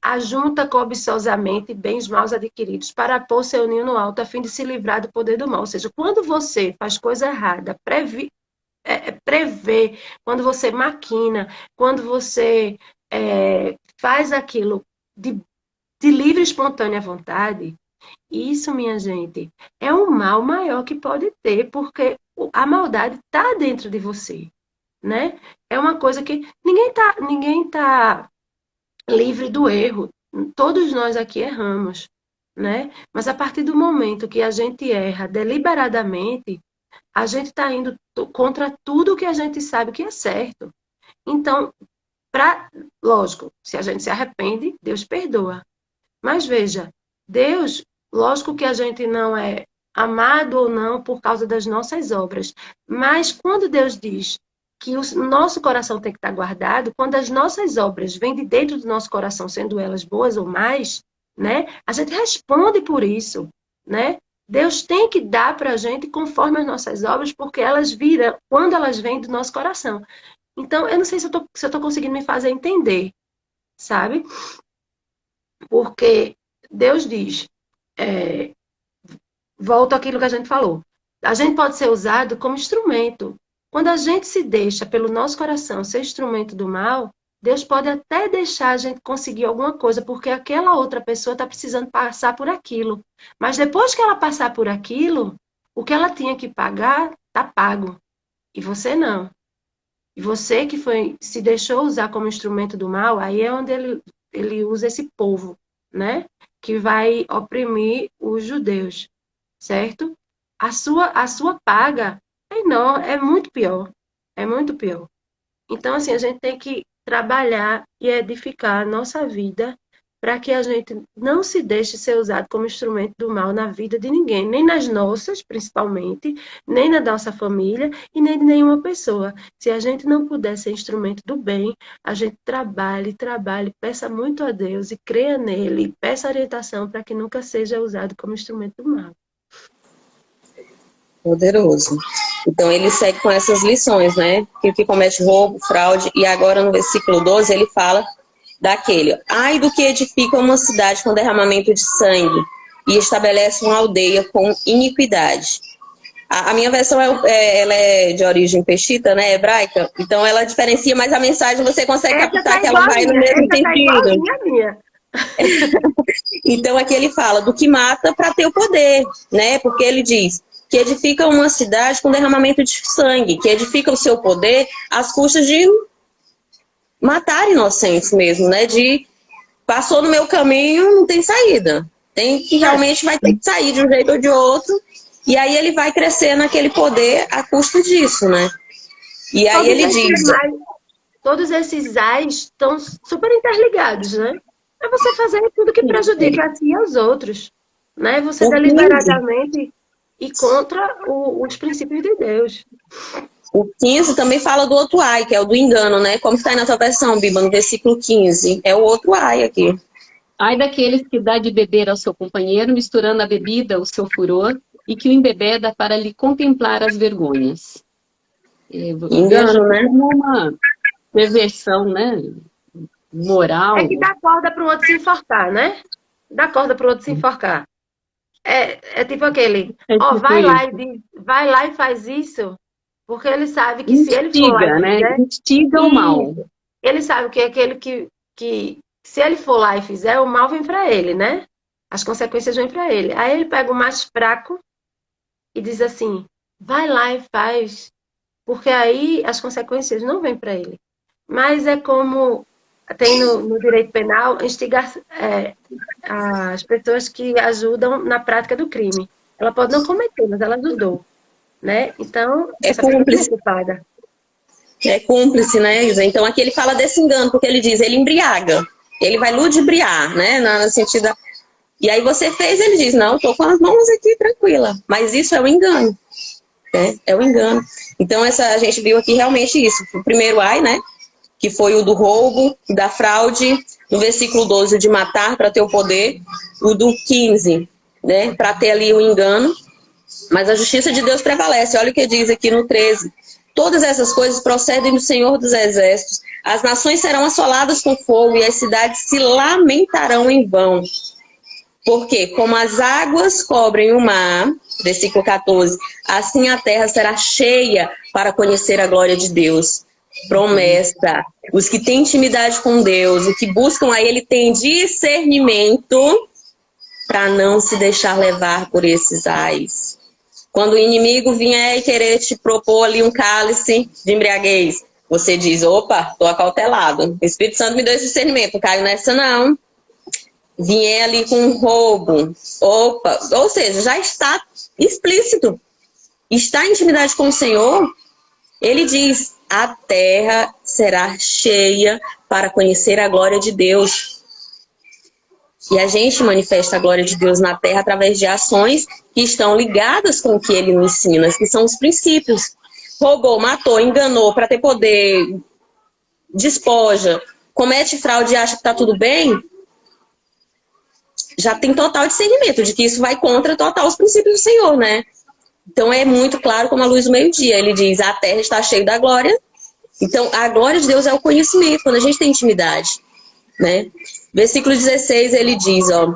ajunta cobiçosamente bens mal adquiridos para pôr seu ninho no alto a fim de se livrar do poder do mal. Ou seja, quando você faz coisa errada, prevê, quando você maquina, quando você faz aquilo de livre e espontânea vontade, isso, minha gente, é um mal maior que pode ter, porque a maldade está dentro de você, né? É uma coisa que ninguém tá livre do erro. Todos nós aqui erramos, né? Mas a partir do momento que a gente erra deliberadamente, a gente está indo contra tudo que a gente sabe que é certo. Então, lógico, se a gente se arrepende, Deus perdoa. Mas veja, Deus, lógico que a gente não é amado ou não por causa das nossas obras, mas quando Deus diz que o nosso coração tem que estar guardado, quando as nossas obras vêm de dentro do nosso coração, sendo elas boas ou mais, né, a gente responde por isso, né? Deus tem que dar para a gente conforme as nossas obras, porque elas viram quando elas vêm do nosso coração. Então, eu não sei se eu tô conseguindo me fazer entender, sabe? Porque Deus diz, volta àquilo que a gente falou. A gente pode ser usado como instrumento. Quando a gente se deixa, pelo nosso coração, ser instrumento do mal, Deus pode até deixar a gente conseguir alguma coisa, porque aquela outra pessoa está precisando passar por aquilo. Mas depois que ela passar por aquilo, o que ela tinha que pagar, está pago. E você não. E você que se deixou usar como instrumento do mal, aí é onde ele usa esse povo, né? Que vai oprimir os judeus, certo? A sua paga é muito pior. É muito pior. Então, assim, a gente tem que trabalhar e edificar a nossa vida para que a gente não se deixe ser usado como instrumento do mal na vida de ninguém, nem nas nossas, principalmente, nem na nossa família e nem de nenhuma pessoa. Se a gente não puder ser instrumento do bem, a gente trabalhe, peça muito a Deus e creia nele, peça orientação para que nunca seja usado como instrumento do mal. Poderoso. Então ele segue com essas lições, né? Que o que comete roubo, fraude, e agora no versículo 12 ele fala daquele: ai do que edifica uma cidade com derramamento de sangue e estabelece uma aldeia com iniquidade. A minha versão ela é de origem peshita, né, hebraica, então ela diferencia, mas a mensagem você consegue captar que ela vai no mesmo sentido. Então aqui ele fala do que mata para ter o poder, né? Porque ele diz que edifica uma cidade com derramamento de sangue, que edifica o seu poder às custas de matar inocentes mesmo, né? De passou no meu caminho, não tem saída. Tem que realmente vai ter que sair de um jeito ou de outro. E aí ele vai crescer naquele poder a custo disso, né? E aí ele diz... Todos esses ais estão super interligados, né? É você fazer tudo que prejudica a si e aos outros, né? Você deliberadamente ir contra os princípios de Deus. O 15 também fala do outro ai, que é o do engano, né? Como está aí na sua versão, Biba, no versículo 15. É o outro ai aqui. Ai daqueles que dá de beber ao seu companheiro, misturando a bebida, o seu furor, e que o embebeda para lhe contemplar as vergonhas. Engano, né? Como uma perversão, né? Moral. É que dá corda para o outro se enforcar, né? Dá corda para o outro se enforcar. É tipo aquele, Tipo vai lá e faz isso, porque ele sabe que instiga, se ele for lá e né? fizer, Instiga o mal. Ele sabe que é aquele que se ele for lá e fizer, o mal vem para ele, né? As consequências vêm para ele. Aí ele pega o mais fraco e diz assim, vai lá e faz, porque aí as consequências não vêm para ele. Mas é como tem no direito penal instigar as pessoas que ajudam na prática do crime. Ela pode não cometer, mas ela ajudou, né? Então, essa cúmplice. pessoa é culpada. É cúmplice, né, Isa? Então aqui ele fala desse engano, porque ele diz, ele embriaga. Ele vai ludibriar, né? No sentido... E aí você fez, ele diz, não, tô com as mãos aqui tranquila. Mas isso é o engano. Né? É o engano. Então a gente viu aqui realmente isso. O primeiro ai, né? Que foi o do roubo, da fraude, no versículo 12, o de matar para ter o poder, o do 15, né, para ter ali o engano, mas a justiça de Deus prevalece. Olha o que diz aqui no 13. Todas essas coisas procedem do Senhor dos Exércitos. As nações serão assoladas com fogo e as cidades se lamentarão em vão. Porque, como as águas cobrem o mar, versículo 14, assim a terra será cheia para conhecer a glória de Deus. Promessa. Os que têm intimidade com Deus, os que buscam a Ele têm discernimento para não se deixar levar por esses ais. Quando o inimigo vier e querer te propor ali um cálice de embriaguez, você diz, opa, estou acautelado. O Espírito Santo me deu esse discernimento, não caio nessa não. Vier ali com um roubo, opa, ou seja, já está explícito. Está em intimidade com o Senhor, ele diz, a terra será cheia para conhecer a glória de Deus. E a gente manifesta a glória de Deus na terra através de ações que estão ligadas com o que ele nos ensina, que são os princípios. Roubou, matou, enganou para ter poder, despoja, comete fraude e acha que está tudo bem. já tem total discernimento de que isso vai contra total os princípios do Senhor, né? Então é muito claro como a luz do meio-dia. Ele diz, a terra está cheia da glória. Então a glória de Deus é o conhecimento, quando a gente tem intimidade, né? Versículo 16, ele diz, ó,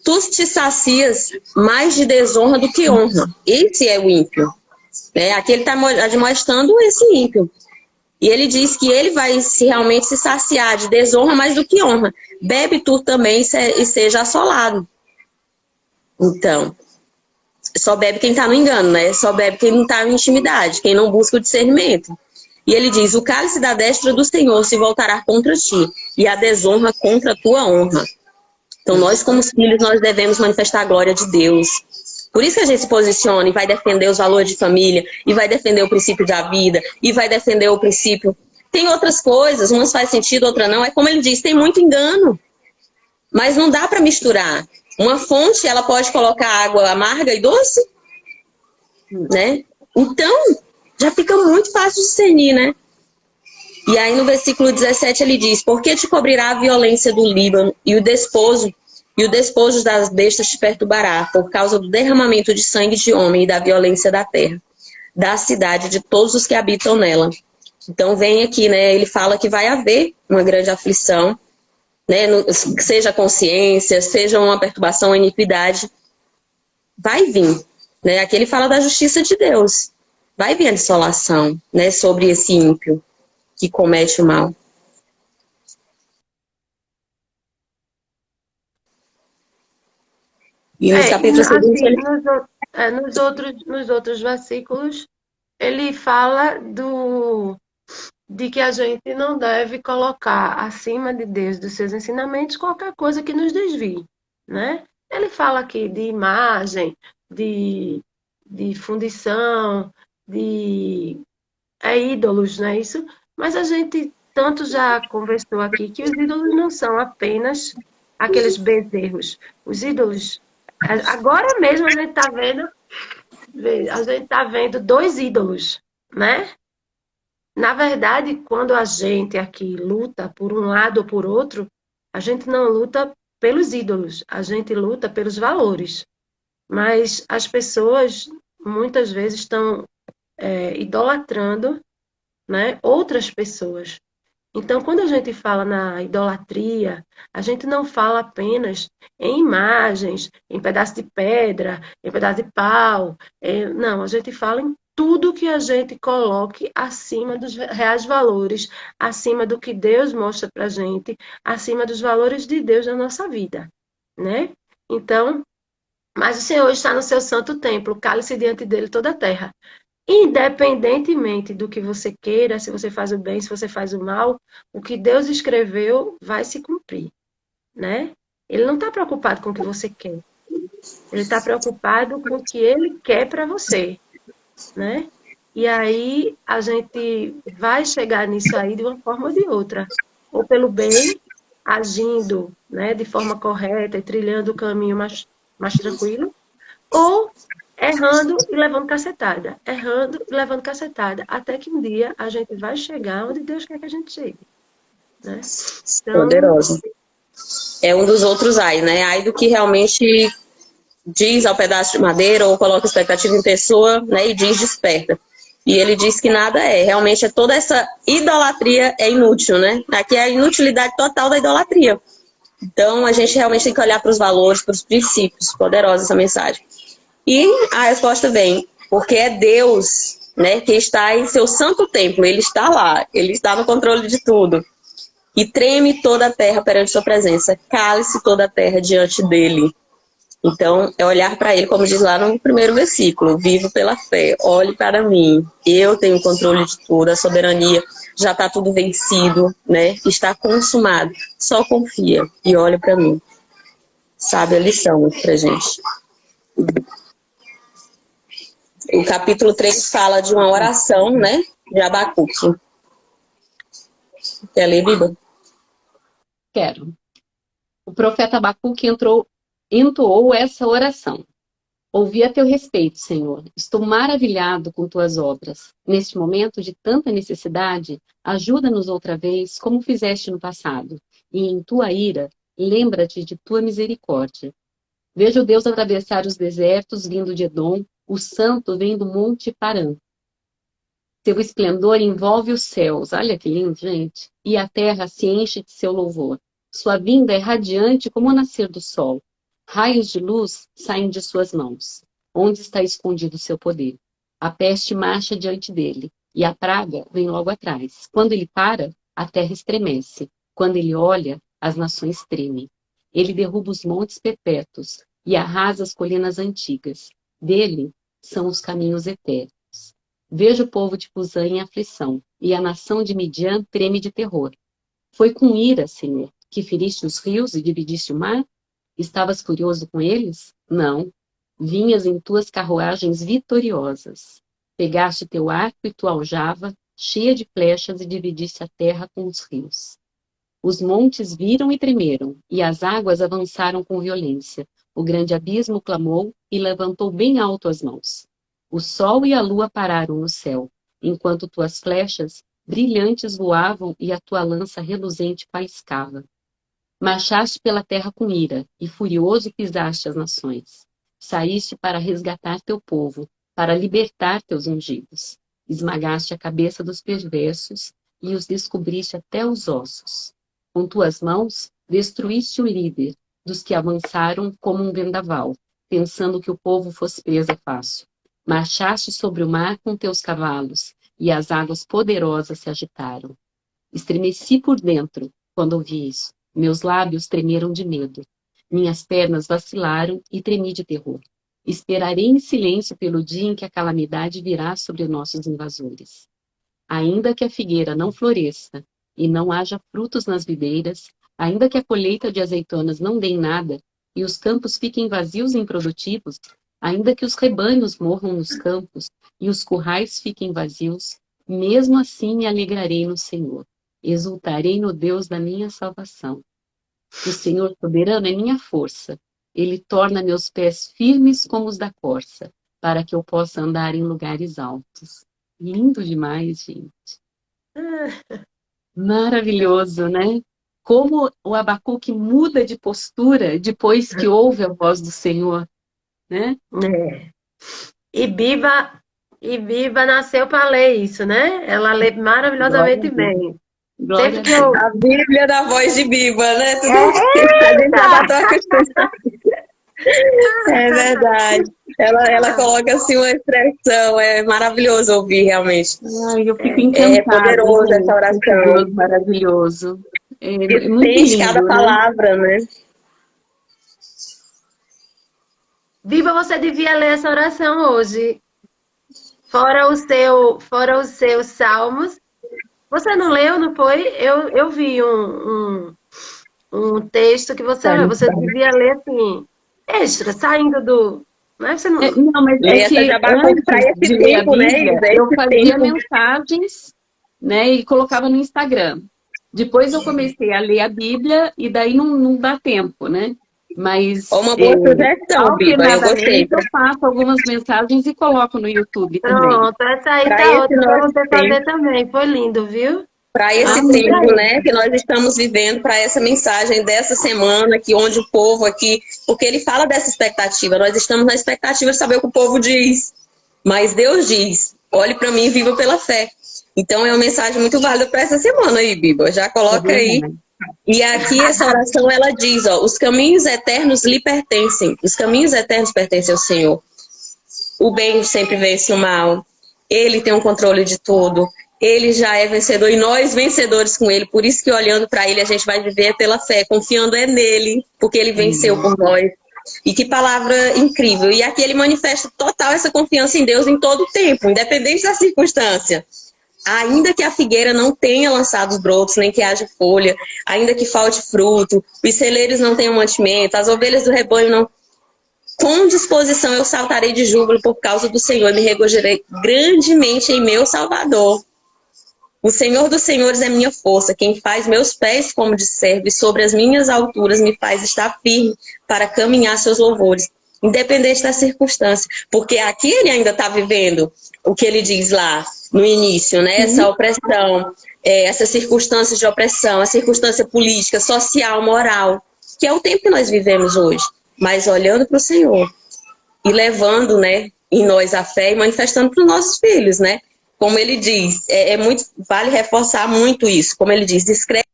tu te sacias mais de desonra do que honra. Esse é o ímpio, né? Aqui ele está admoestando esse ímpio. E ele diz que ele vai realmente se saciar de desonra mais do que honra. Bebe tu também e seja assolado. Então, só bebe quem está no engano, né? Só bebe quem não está em intimidade, quem não busca o discernimento. E ele diz, o cálice da destra do Senhor se voltará contra ti, e a desonra contra a tua honra. Então, nós como filhos, nós devemos manifestar a glória de Deus. Por isso que a gente se posiciona e vai defender os valores de família, e vai defender o princípio da vida, e vai defender o princípio... Tem outras coisas, umas faz sentido, outra não. É como ele diz, tem muito engano. Mas não dá para misturar. Uma fonte, ela pode colocar água amarga e doce, né? Então, já fica muito fácil de discernir, né? E aí no versículo 17 ele diz, porque te cobrirá a violência do Líbano e o despojo das bestas te perturbará, por causa do derramamento de sangue de homem e da violência da terra, da cidade, de todos os que habitam nela. Então vem aqui, né? Ele fala que vai haver uma grande aflição, né? Seja consciência, seja uma perturbação, uma iniquidade, vai vir, né? Aqui ele fala da justiça de Deus. Vai vir a desolação, né? Sobre esse ímpio que comete o mal. E nos capítulos seguintes... Assim, nos outros versículos, ele fala de que a gente não deve colocar acima de Deus, dos seus ensinamentos, qualquer coisa que nos desvie, né? Ele fala aqui de imagem, de fundição, de ídolos, não é isso? Mas a gente tanto já conversou aqui que os ídolos não são apenas aqueles bezerros. Os ídolos, agora mesmo a gente está vendo dois ídolos, né? Na verdade, quando a gente aqui luta por um lado ou por outro, a gente não luta pelos ídolos, a gente luta pelos valores. Mas as pessoas muitas vezes estão idolatrando, né, outras pessoas. Então, quando a gente fala na idolatria, a gente não fala apenas em imagens, em pedaço de pedra, em pedaço de pau. Não, a gente fala em tudo que a gente coloque acima dos reais valores, acima do que Deus mostra para a gente, acima dos valores de Deus na nossa vida, né? Então, mas o Senhor está no seu santo templo, cale-se diante dele toda a terra. Independentemente do que você queira, se você faz o bem, se você faz o mal, o que Deus escreveu vai se cumprir, né? Ele não está preocupado com o que você quer. Ele está preocupado com o que ele quer para você, né? E aí a gente vai chegar nisso aí de uma forma ou de outra. Ou pelo bem, agindo, né, de forma correta e trilhando o caminho mais tranquilo, ou errando e levando cacetada. Errando e levando cacetada. Até que um dia a gente vai chegar onde Deus quer que a gente chegue. Né? Então, poderoso. É um dos outros ai, né? Ai do que realmente diz ao pedaço de madeira ou coloca expectativa em pessoa, né? E diz desperta. E ele diz que nada é. Realmente toda essa idolatria é inútil, né? Aqui é a inutilidade total da idolatria. Então a gente realmente tem que olhar para os valores, para os princípios. Poderosa essa mensagem. E a resposta vem, porque é Deus, né, que está em seu santo templo. Ele está lá, ele está no controle de tudo. E treme toda a terra perante sua presença. Cale-se toda a terra diante dele. Então, é olhar para ele, como diz lá no primeiro versículo. Vivo pela fé, olhe para mim. Eu tenho o controle de tudo, a soberania. Já está tudo vencido, né? Está consumado. Só confia e olha para mim. Sabe a lição pra gente. O capítulo 3 fala de uma oração, né? De Abacuque. Quer ler, Biba? Quero. O profeta Abacuque entoou essa oração. Ouvi a teu respeito, Senhor. Estou maravilhado com tuas obras. Neste momento de tanta necessidade, ajuda-nos outra vez, como fizeste no passado. E em tua ira, lembra-te de tua misericórdia. Vejo o Deus atravessar os desertos vindo de Edom, o santo vem do monte Parã. Seu esplendor envolve os céus, olha que lindo, gente, e a terra se enche de seu louvor. Sua vinda é radiante como o nascer do sol. Raios de luz saem de suas mãos. Onde está escondido seu poder? A peste marcha diante dele, e a praga vem logo atrás. Quando ele para, a terra estremece. Quando ele olha, as nações tremem. Ele derruba os montes perpétuos e arrasa as colinas antigas. Dele são os caminhos eternos. Vejo o povo de Cusã em aflição, e a nação de Midian treme de terror. Foi com ira, Senhor, que feriste os rios e dividiste o mar? Estavas furioso com eles? Não. Vinhas em tuas carruagens vitoriosas. Pegaste teu arco e tua aljava, cheia de flechas, e dividiste a terra com os rios. Os montes viram e tremeram, e as águas avançaram com violência. O grande abismo clamou e levantou bem alto as mãos. O sol e a lua pararam no céu, enquanto tuas flechas brilhantes voavam e a tua lança reluzente faiscava. Marchaste pela terra com ira, e furioso pisaste as nações. Saíste para resgatar teu povo, para libertar teus ungidos. Esmagaste a cabeça dos perversos e os descobriste até os ossos. Com tuas mãos destruíste o líder dos que avançaram como um vendaval, pensando que o povo fosse presa fácil. Marchaste sobre o mar com teus cavalos, e as águas poderosas se agitaram. Estremeci por dentro quando ouvi isso. Meus lábios tremeram de medo. Minhas pernas vacilaram e tremi de terror. Esperarei em silêncio pelo dia em que a calamidade virá sobre nossos invasores. Ainda que a figueira não floresça e não haja frutos nas videiras, ainda que a colheita de azeitonas não dê em nada e os campos fiquem vazios e improdutivos, ainda que os rebanhos morram nos campos e os currais fiquem vazios, mesmo assim me alegrarei no Senhor. Exultarei no Deus da minha salvação. O Senhor soberano é minha força. Ele torna meus pés firmes como os da corça, para que eu possa andar em lugares altos. Lindo demais, gente. Maravilhoso, né? Como o Abacuque muda de postura depois que ouve a voz do Senhor, né? É. E Biba nasceu para ler isso, né? Ela lê maravilhosamente bem. Glória Sempre que eu... A Bíblia da voz de Biba, né? Tudo Eita! a gente já tá acostumado. É verdade. Ela coloca assim uma expressão, é maravilhoso ouvir realmente. Ai, eu fico encantada. É poderoso gente, essa oração. esse Deus maravilhoso. É muito Sente lindo, cada né? palavra, né? Biba, você devia ler essa oração hoje. Fora os seus salmos. Você não leu, não foi? Eu vi um texto que você leu. Você devia ler assim, extra, saindo do... Não é? Você não... Não, mas Lê é essa que de Abacuque para antes esse de ler a tempo, né, Bíblia, Isa? eu Esse fazia tempo. mensagens, né, e colocava no Instagram. Depois eu comecei a ler a Bíblia e daí não dá tempo, né? Mas Uma boa sugestão, Biba. Eu gostei. alternadamente eu faço algumas mensagens e coloco no YouTube também. Pronto, essa aí Pra tá esse ótima para nosso você fazer também. Foi lindo, viu? Para esse Vamos tempo, aí. né, que nós estamos vivendo, para essa mensagem dessa semana, que onde o povo aqui, porque ele fala dessa expectativa, nós estamos na expectativa de saber o que o povo diz, mas Deus diz, olhe para mim e viva pela fé. Então é uma mensagem muito válida para essa semana aí, Biba, já coloca aí. E aqui essa oração, ela diz, ó, os caminhos eternos lhe pertencem, os caminhos eternos pertencem ao Senhor. O bem sempre vence o mal, ele tem o controle de tudo. Ele já é vencedor e nós vencedores com ele. Por isso que olhando para ele a gente vai viver pela fé, confiando nele, porque ele venceu por nós. E que palavra incrível. E aqui ele manifesta total essa confiança em Deus em todo o tempo, independente da circunstância. Ainda que a figueira não tenha lançado os brotos, nem que haja folha, ainda que falte fruto, os celeiros não tenham mantimento, as ovelhas do rebanho não... Com disposição eu saltarei de júbilo por causa do Senhor e me regozijarei grandemente em meu Salvador. O Senhor dos Senhores é minha força, quem faz meus pés como de servo e sobre as minhas alturas me faz estar firme para caminhar seus louvores, independente da circunstância. Porque aqui ele ainda está vivendo o que ele diz lá no início, né? Essa opressão, essa circunstância de opressão, a circunstância política, social, moral. que é o tempo que nós vivemos hoje, mas olhando para o Senhor e levando, né, em nós a fé e manifestando para os nossos filhos, né? Como ele diz, muito, vale reforçar muito isso, como ele diz, escreve.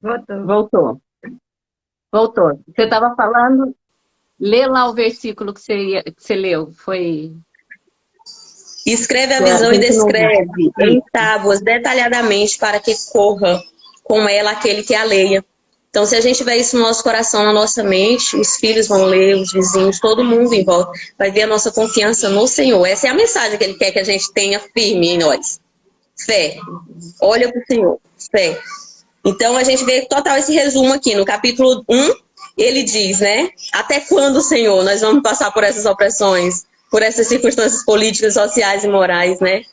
Voltou. Voltou. Voltou. Você estava falando, lê lá o versículo que você leu. Foi. Escreve a A visão e gente não ouviu. descreve em tábuas detalhadamente para que corra com ela aquele que a leia. Então, se a gente tiver isso no nosso coração, na nossa mente, os filhos vão ler, os vizinhos, todo mundo em volta vai ver a nossa confiança no Senhor. Essa é a mensagem que Ele quer que a gente tenha firme em nós. Fé. Olha para o Senhor. Fé. Então, a gente vê total esse resumo aqui. No capítulo 1, ele diz, né? Até quando, Senhor, nós vamos passar por essas opressões, por essas circunstâncias políticas, sociais e morais, né?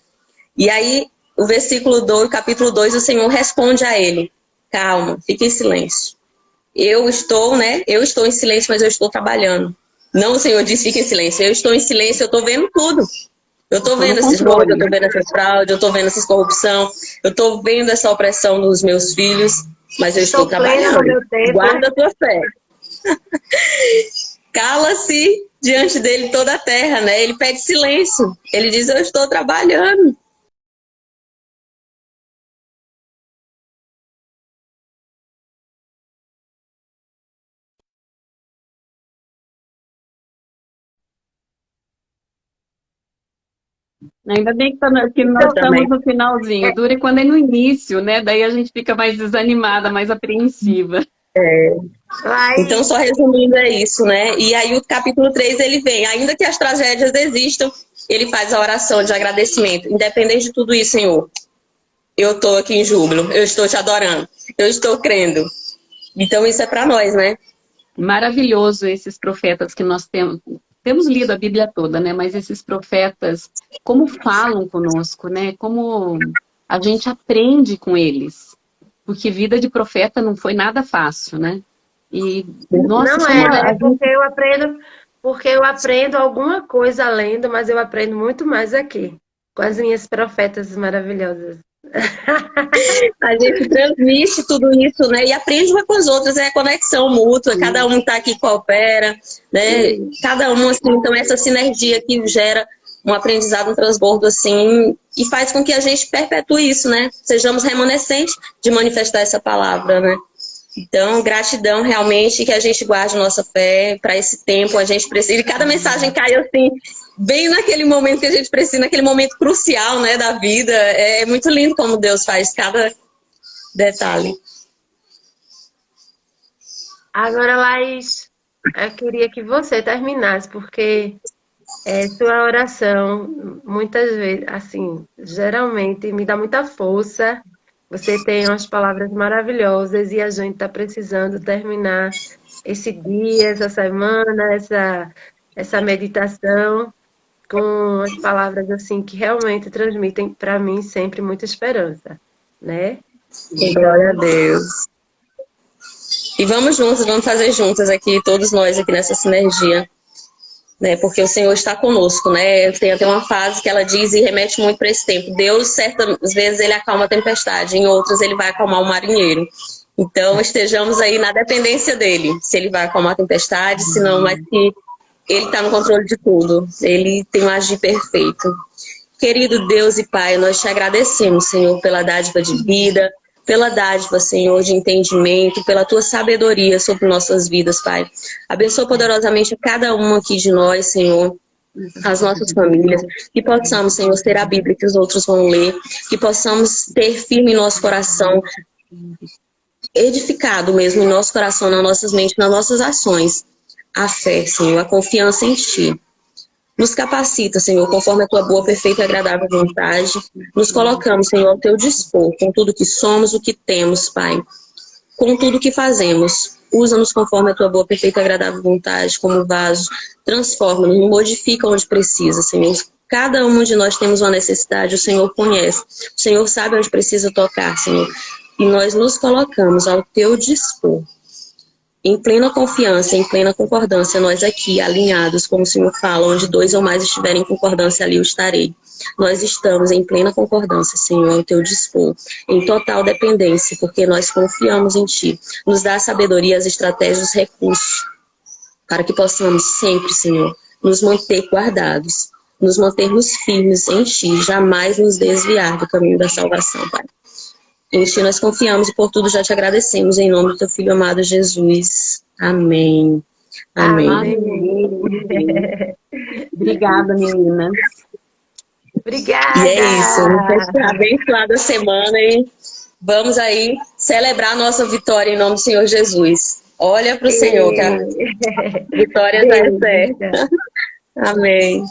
E aí, o versículo 2, capítulo 2, o Senhor responde a ele. Calma, fique em silêncio. Eu estou em silêncio, mas eu estou trabalhando. Não, o Senhor diz, fique em silêncio. Eu estou em silêncio, eu estou vendo tudo. Eu estou vendo esses roubos, eu estou vendo essa fraude, eu estou vendo essa corrupção, eu estou vendo essa opressão dos meus filhos, mas eu estou trabalhando. Guarda a tua fé. Cala-se diante dele toda a terra, né? Ele pede silêncio. Ele diz, eu estou trabalhando. Ainda bem que nós estamos no finalzinho. Dura quando é no início, né? Daí a gente fica mais desanimada, mais apreensiva. Então, só resumindo, é isso, né? E aí o capítulo 3, ele vem. Ainda que as tragédias existam, ele faz a oração de agradecimento. Independente de tudo isso, Senhor, eu estou aqui em júbilo, eu estou te adorando, eu estou crendo. Então, isso é para nós, né? Maravilhoso esses profetas que nós temos. Temos lido a Bíblia toda, né? Mas esses profetas, como falam conosco, né? Como a gente aprende com eles. Porque vida de profeta não foi nada fácil, né? E, nossa, não é, né? Porque eu aprendo alguma coisa lendo, mas eu aprendo muito mais aqui, com as minhas profetas maravilhosas. A gente transmite tudo isso, né? E aprende uma com as outras, é a conexão mútua, cada um tá aqui coopera, né? Cada um, assim, então essa sinergia que gera um aprendizado, um transbordo, assim, e faz com que a gente perpetue isso, né? Sejamos remanescentes de manifestar essa palavra, né? Então, gratidão realmente, que a gente guarde nossa fé para esse tempo, a gente precisa. E cada mensagem cai assim, bem naquele momento que a gente precisa, naquele momento crucial, né, da vida. É muito lindo como Deus faz cada detalhe. Agora, Laís, eu queria que você terminasse, porque sua oração, muitas vezes, assim, geralmente me dá muita força. Você tem umas palavras maravilhosas e a gente está precisando terminar esse dia, essa semana, essa meditação com as palavras assim que realmente transmitem para mim sempre muita esperança, né? Glória a Deus. E vamos juntos, vamos fazer juntas aqui, todos nós aqui nessa sinergia, né? Porque o Senhor está conosco, né? Tem até uma frase que ela diz e remete muito para esse tempo. Deus, certas vezes, ele acalma a tempestade, em outras ele vai acalmar o marinheiro. Então, estejamos aí na dependência dele, se ele vai acalmar a tempestade, se não, mas que ele está no controle de tudo. Ele tem um agir perfeito. Querido Deus e Pai, nós te agradecemos, Senhor, pela dádiva de vida, pela dádiva, Senhor, de entendimento, pela tua sabedoria sobre nossas vidas, Pai. Abençoa poderosamente cada um aqui de nós, Senhor, as nossas famílias, que possamos, Senhor, ter a Bíblia que os outros vão ler, que possamos ter firme em nosso coração, edificado mesmo em nosso coração, nas nossas mentes, nas nossas ações, a fé, Senhor, a confiança em Ti. Nos capacita, Senhor, conforme a Tua boa, perfeita e agradável vontade. Nos colocamos, Senhor, ao Teu dispor, com tudo que somos, o que temos, Pai. Com tudo que fazemos. Usa-nos conforme a Tua boa, perfeita e agradável vontade, como vaso. Transforma-nos, modifica onde precisa, Senhor. Cada um de nós temos uma necessidade, o Senhor conhece. O Senhor sabe onde precisa tocar, Senhor. E nós nos colocamos ao Teu dispor. Em plena confiança, em plena concordância, nós aqui, alinhados, como o Senhor fala, onde 2 ou mais estiverem em concordância, ali eu estarei. Nós estamos em plena concordância, Senhor, ao teu dispor, em total dependência, porque nós confiamos em Ti. Nos dá a sabedoria, as estratégias, os recursos, para que possamos sempre, Senhor, nos manter guardados, nos mantermos firmes em Ti, jamais nos desviar do caminho da salvação, Pai. Em Ti nós confiamos e por tudo já te agradecemos, em nome do Teu Filho amado Jesus. Amém. Amém. Amém. Obrigada, meninas. Obrigada. E é isso. Abençoada semana, hein? Vamos aí celebrar a nossa vitória em nome do Senhor Jesus. Olha para o Senhor, que a vitória já é certa. Amém.